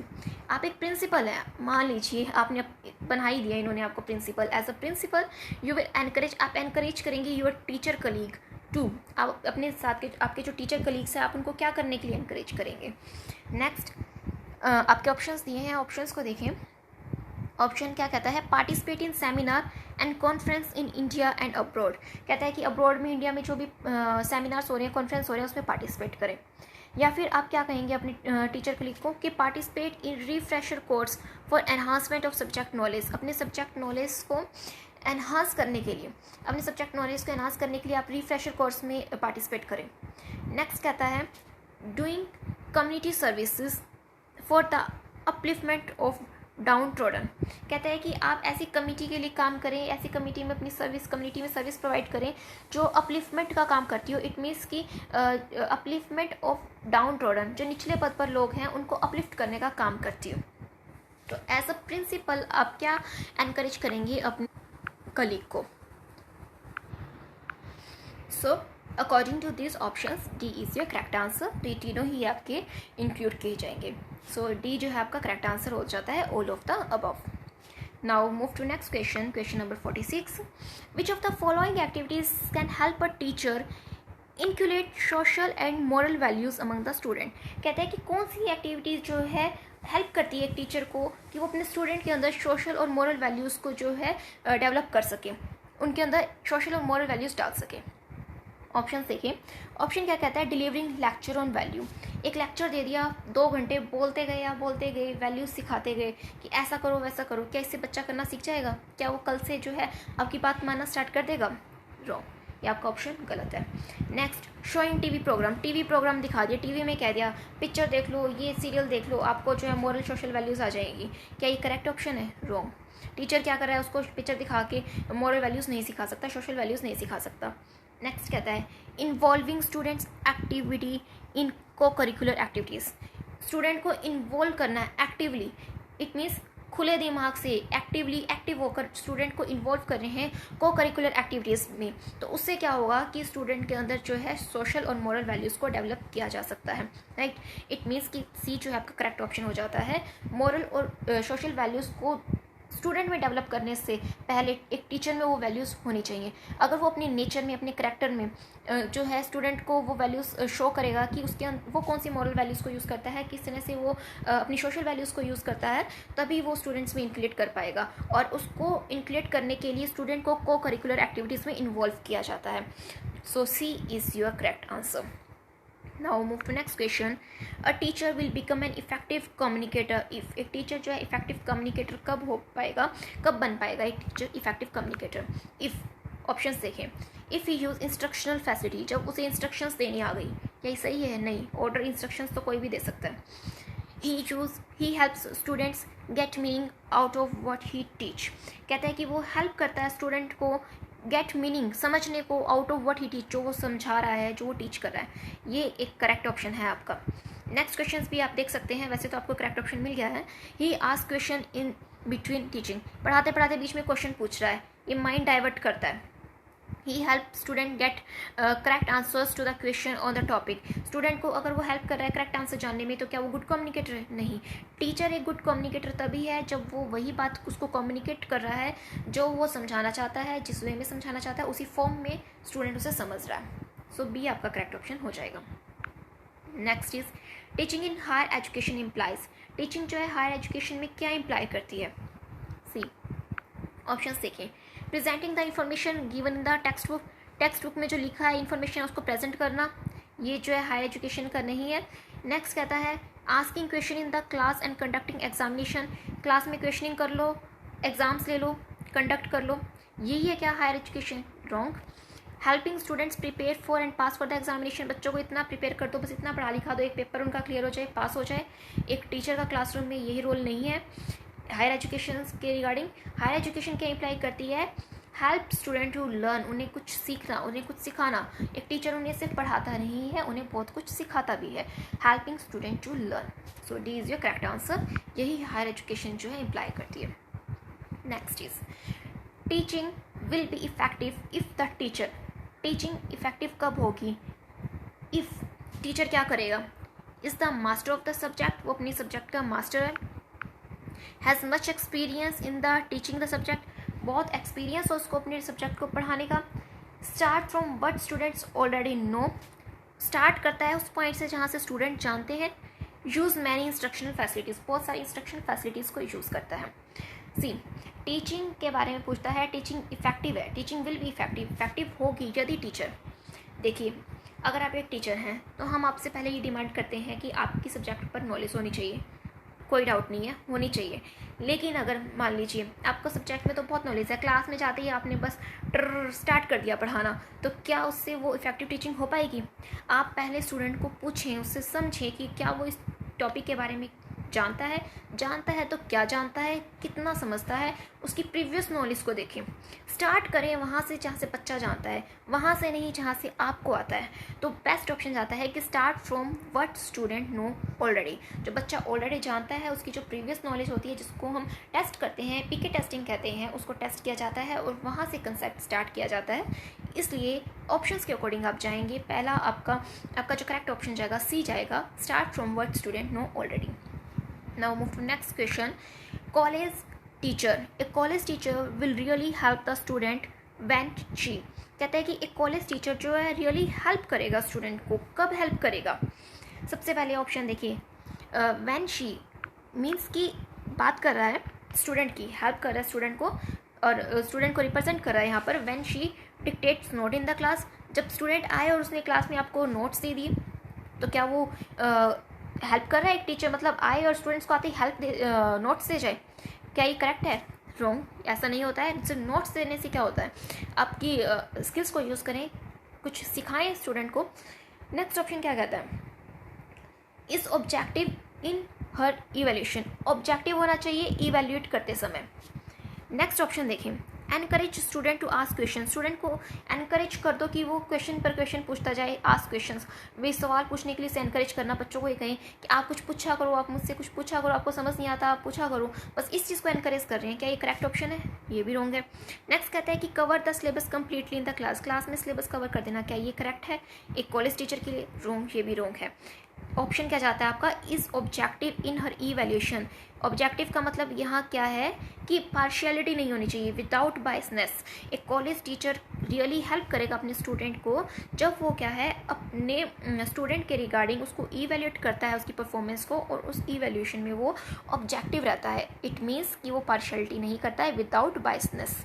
आप एक प्रिंसिपल हैं, मान लीजिए आपने बना ही दिया इन्होंने आपको principal. As a principal you will encourage, आप एनकरेज करेंगे योर टीचर कलीग टू। आप अपने साथ के आपके जो टीचर कलीग्स हैं आप उनको क्या करने के लिए एनकरेज करेंगे। नेक्स्ट आपके ऑप्शंस दिए हैं, ऑप्शंस को देखें। ऑप्शन क्या कहता है, participate in seminar and conference in India and abroad. कहता है कि अब्रॉड में, इंडिया में जो भी सेमिनार्स हो रहे हैं, कॉन्फ्रेंस हो रहे हैं, उसमें पार्टिसिपेट करें। या फिर आप क्या कहेंगे अपने टीचर कलीग को कि participate in refresher course for enhancement of subject knowledge. अपने सब्जेक्ट नॉलेज को एनहांस करने के लिए, अपने सब्जेक्ट नॉलेज को एनहांस करने के लिए आप रिफ्रेशर कोर्स में पार्टिसिपेट करें। नेक्स्ट कहता है doing community services for the upliftment of down trodden. कहता है कि आप ऐसी कमेटी के लिए काम करें, ऐसी कमेटी में अपनी सर्विस, कम्युनिटी में सर्विस प्रोवाइड करें जो अपलिफ्टमेंट का काम करती हो। इट मीन्स कि अपलिफ्टमेंट ऑफ डाउन ट्रोडन, जो निचले पद पर लोग हैं उनको अपलिफ्ट करने का काम करती हो। तो एज अ प्रिंसिपल आप क्या एनकरेज करेंगे अपने कलीग को। So according to this options D is your correct answer. तो ये तीनों ही आपके इंक्लूड किए जाएंगे। सो डी जो है आपका करेक्ट आंसर हो जाता है all of the above. Now move to next question, question number 46। Which of the following activities can help a teacher inculcate social and moral values among the student. कहता है कि कौन सी एक्टिविटीज जो है help करती है एक टीचर को कि वो अपने स्टूडेंट के अंदर सोशल और मॉरल वैल्यूज़ को जो है डेवलप कर सके, उनके अंदर सोशल और मॉरल वैल्यूज़ डाल सके। ऑप्शन देखें। ऑप्शन क्या कहता है, डिलीवरिंग लेक्चर ऑन वैल्यू। एक लेक्चर दे दिया, 2 घंटे बोलते गए, वैल्यूज सिखाते गए कि ऐसा करो वैसा करो। क्या इससे बच्चा करना सीख जाएगा? क्या वो कल से जो है आपकी बात मानना स्टार्ट कर देगा? रॉन्ग, ये आपका ऑप्शन गलत है। Next, showing TV programme. TV programme दिखा दिया, टीवी में कह दिया पिक्चर देख लो, ये सीरियल देख लो, आपको जो है मॉरल सोशल वैल्यूज़ आ जाएगी। क्या ये करेक्ट ऑप्शन है? रॉन्ग। टीचर क्या कर रहा है, उसको पिक्चर दिखा के मॉरल वैल्यूज़ नहीं सिखा सकता, सोशल वैल्यूज़ नहीं सिखा सकता। नेक्स्ट कहता है इन्वॉल्विंग स्टूडेंट्स एक्टिविटी इन को करिकुलर एक्टिविटीज़। स्टूडेंट को इन्वॉल्व करना है एक्टिवली, इट मीन्स खुले दिमाग से एक्टिव होकर स्टूडेंट को इन्वॉल्व कर रहे हैं को करिकुलर एक्टिविटीज़ में। तो उससे क्या होगा कि स्टूडेंट के अंदर जो है सोशल और मॉरल वैल्यूज़ को डेवलप किया जा सकता है, राइट। इट मीन्स कि सी जो है आपका करेक्ट ऑप्शन हो जाता है। मॉरल और सोशल वैल्यूज़ को स्टूडेंट में डेवलप करने से पहले एक टीचर में वो वैल्यूज़ होनी चाहिए। अगर वो अपने नेचर में, अपने करैक्टर में जो है स्टूडेंट को वो वैल्यूज़ शो करेगा कि उसके वो कौन सी मॉरल वैल्यूज़ को यूज़ करता है, किस तरह से वो अपनी सोशल वैल्यूज़ को यूज़ करता है, तभी वो स्टूडेंट्स में इंक्लूड कर पाएगा। और उसको इंक्लूड करने के लिए स्टूडेंट को करिकुलर एक्टिविटीज़ में इन्वॉल्व किया जाता है। So C is your correct answer. Now move to next question. A teacher will become an effective communicator if। एक टीचर जो है इफेक्टिव कम्युनिकेटर कब हो पाएगा, कब बन पाएगा एक teacher effective communicator? If options देखें। If he use instructional facility, जब उसे इंस्ट्रक्शंस देनी आ गई। यही सही है? नहीं, ऑर्डर इंस्ट्रक्शंस तो कोई भी दे सकता है। He helps students gate meaning out of what he teach. कहता है कि वो हेल्प करता है स्टूडेंट को गेट मीनिंग, समझने को, out of what he teach, जो वो समझा रहा है, जो वो टीच कर रहा है। ये एक करेक्ट ऑप्शन है आपका। नेक्स्ट क्वेश्चन भी आप देख सकते हैं, वैसे तो आपको करेक्ट ऑप्शन मिल गया है। He ask question in between teaching. पढ़ाते पढ़ाते बीच में क्वेश्चन पूछ रहा है, ये माइंड डाइवर्ट करता है। He help student get correct answers to the question on the topic. Student को अगर वो हेल्प कर रहा है करेक्ट आंसर जानने में, तो क्या वो गुड कम्युनिकेटर है? नहीं। टीचर एक गुड कम्युनिकेटर तभी है जब वो वही बात उसको कम्युनिकेट कर रहा है जो वो समझाना चाहता है, जिस वे में समझाना चाहता है, उसी फॉर्म में स्टूडेंट उसे समझ रहा है। सो बी आपका करेक्ट ऑप्शन हो जाएगा। Next is teaching in higher education implies. Teaching जो है हायर एजुकेशन में क्या इम्प्लाई करती है? सी ऑप्शन देखें। Presenting the information given in the text book में जो लिखा है इंफॉर्मेशन उसको प्रेजेंट करना, ये जो है हायर एजुकेशन का नहीं है। नेक्स्ट कहता है asking question in the class and conducting examination. Class में क्वेश्चनिंग कर लो, एग्जाम्स ले लो, कंडक्ट कर लो, यही है क्या higher education? Wrong. Helping students prepare for and pass for the examination. बच्चों को इतना प्रिपेयर कर दो, बस इतना पढ़ा लिखा दो, एक पेपर उनका क्लियर हो जाए, पास हो जाए। एक टीचर का क्लासरूम में यही रोल नहीं है हायर एजुकेशन के रिगार्डिंग। हायर एजुकेशन क्या इम्प्लाई करती है? हेल्प स्टूडेंट टू लर्न, उन्हें कुछ सीखना, उन्हें कुछ सिखाना। एक टीचर उन्हें सिर्फ पढ़ाता नहीं है, उन्हें बहुत कुछ सिखाता भी है। Helping student to learn. So D is your correct answer. यही हायर एजुकेशन जो है इम्प्लाई करती है। Next is teaching will be effective if the teacher. Teaching effective कब होगी? इफ़ टीचर क्या करेगा? Is the master of the subject, वो अपनी सब्जेक्ट का मास्टर है। Has much experience in the teaching the subject, बहुत एक्सपीरियंस हो उसको अपने सब्जेक्ट को पढ़ाने का। Start from what students already know, start करता है उस पॉइंट से जहाँ से स्टूडेंट जानते हैं। यूज़ मैनी इंस्ट्रक्शनल फैसिलिटीज़, बहुत सारी इंस्ट्रक्शनल फैसिलिटीज़ को यूज़ करता है। सी टीचिंग के बारे में पूछता है, टीचिंग इफेक्टिव है, teaching will be effective, effective होगी यदि टीचर। देखिए, अगर आप एक टीचर हैं तो हम आपसे पहले ये डिमांड करते हैं कि आपकी सब्जेक्ट पर नॉलेज होनी चाहिए, कोई डाउट नहीं है, होनी चाहिए। लेकिन अगर मान लीजिए आपको सब्जेक्ट में तो बहुत नॉलेज है, क्लास में जाते ही आपने बस स्टार्ट कर दिया पढ़ाना, तो क्या उससे वो इफेक्टिव टीचिंग हो पाएगी? आप पहले स्टूडेंट को पूछें, उससे समझें कि क्या वो इस टॉपिक के बारे में जानता है तो क्या जानता है, कितना समझता है, उसकी प्रीवियस नॉलेज को देखें। स्टार्ट करें वहाँ से जहाँ से बच्चा जानता है, वहाँ से नहीं जहाँ से आपको आता है। तो बेस्ट ऑप्शन जाता है कि start from what student know already, जो बच्चा ऑलरेडी जानता है उसकी जो प्रीवियस नॉलेज होती है, जिसको हम टेस्ट करते हैं, पीके टेस्टिंग कहते हैं, उसको टेस्ट किया जाता है और वहाँ से कंसेप्ट स्टार्ट किया जाता है। इसलिए ऑप्शंस के अकॉर्डिंग आप जाएंगे, पहला आपका जो करेक्ट ऑप्शन जाएगा सी जाएगा, start from what student know already. Now move to next question. College teacher, a college teacher will really help the student when she, कहता है कि एक कॉलेज टीचर जो है रियली हेल्प करेगा स्टूडेंट को। कब हेल्प करेगा? सबसे पहले ऑप्शन देखिए, व्हेन शी मीन्स की बात कर रहा है स्टूडेंट की, हेल्प कर रहा है स्टूडेंट को और स्टूडेंट को रिप्रेजेंट कर रहा है यहाँ पर। When she dictates note in the class, जब स्टूडेंट आए और उसने क्लास में आपको नोट्स दे दिए, तो क्या वो हेल्प कर रहा है? एक टीचर मतलब आए और स्टूडेंट्स को आते ही हेल्प नोट्स दे जाए, क्या ये करेक्ट है? रॉन्ग, ऐसा नहीं होता है। सिर्फ नोट्स देने से क्या होता है? आपकी स्किल्स को यूज़ करें, कुछ सिखाएं स्टूडेंट को। नेक्स्ट ऑप्शन क्या कहता है? Is objective in her evaluation, objective होना चाहिए इवेल्यूएट करते समय। नेक्स्ट ऑप्शन देखें, encourage student to ask question, student को एनकरेज कर दो कि वो क्वेश्चन पर क्वेश्चन पूछता जाए। आस्क क्वेश्चंस, वे सवाल पूछने के लिए से एनकरेज करना, बच्चों को ये कहें कि आप कुछ पूछा करो, आप मुझसे कुछ पूछा करो, आपको समझ नहीं आता आप पूछा करो, बस इस चीज़ को एनकरेज कर रहे हैं। क्या ये करेक्ट ऑप्शन है? ये भी रॉन्ग है। नेक्स्ट कहता है कि cover the syllabus completely in the class, class में सिलेबस कवर कर देना, क्या ये करेक्ट है एक कॉलेज टीचर के लिए? रॉन्ग, ये भी रॉन्ग है। ऑप्शन क्या जाता है आपका? Is objective in her evaluation, objective का मतलब यहाँ क्या है कि पार्शियलिटी नहीं होनी चाहिए, विदाउट बायसनेस। एक कॉलेज टीचर रियली हेल्प करेगा अपने स्टूडेंट को जब वो क्या है अपने स्टूडेंट के रिगार्डिंग उसको इवैल्यूएट करता है, उसकी परफॉर्मेंस को, और उस इवैल्यूएशन में वो ऑब्जेक्टिव रहता है। इट मीन्स कि वो पार्शियलिटी नहीं करता है, विदाउट बायसनेस,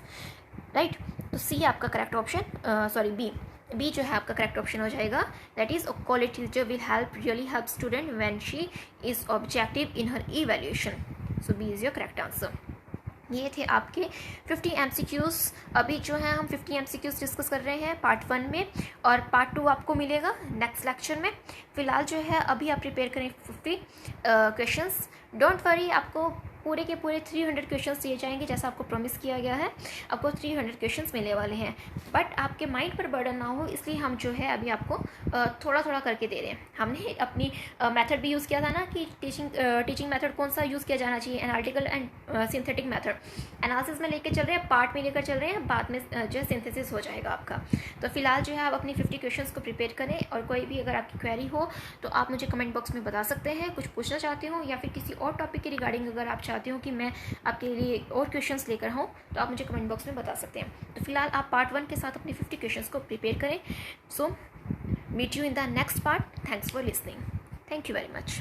राइट। तो सी आपका करेक्ट ऑप्शन, सॉरी बी जो है आपका करेक्ट ऑप्शन हो जाएगा। That is college teacher will help really help student when she is objective in her evaluation. So B is your correct answer. ये थे आपके 50 MCQs। अभी जो है हम 50 MCQs डिस्कस कर रहे हैं पार्ट 1 में, और पार्ट 2 आपको मिलेगा नेक्स्ट लेक्चर में। फिलहाल जो है अभी आप प्रिपेयर करें 50 क्वेश्चंस। डोंट वरी, आपको पूरे के पूरे 300 क्वेश्चंस दिए जाएंगे, जैसा आपको प्रॉमिस किया गया है। आपको 300 क्वेश्चंस मिलने वाले हैं, बट आपके माइंड पर बर्डन ना हो इसलिए हम जो है अभी आपको थोड़ा थोड़ा करके दे रहे हैं। हमने अपनी मेथड भी यूज़ किया था ना कि टीचिंग मेथड कौन सा यूज़ किया जाना चाहिए, analytical and synthetic method. Analysis में लेकर चल रहे हैं, पार्ट में लेकर चल रहे हैं, बाद में जो है सिंथेसिस हो जाएगा आपका। तो फिलहाल जो है आप अपनी 50 क्वेश्चंस को प्रिपेयर करें, और कोई भी अगर आपकी क्वेरी हो तो आप मुझे कमेंट बॉक्स में बता सकते हैं। कुछ पूछना चाहते हो या फिर किसी और टॉपिक के रिगार्डिंग अगर आप चाहते हो कि मैं आपके लिए और क्वेश्चंस लेकर हूँ तो आप मुझे कमेंट बॉक्स में बता सकते हैं। तो फिलहाल आप पार्ट 1 के साथ अपनी 50 क्वेश्चंस को प्रिपेयर करें। So meet you in the next part. Thanks for listening. Thank you very much.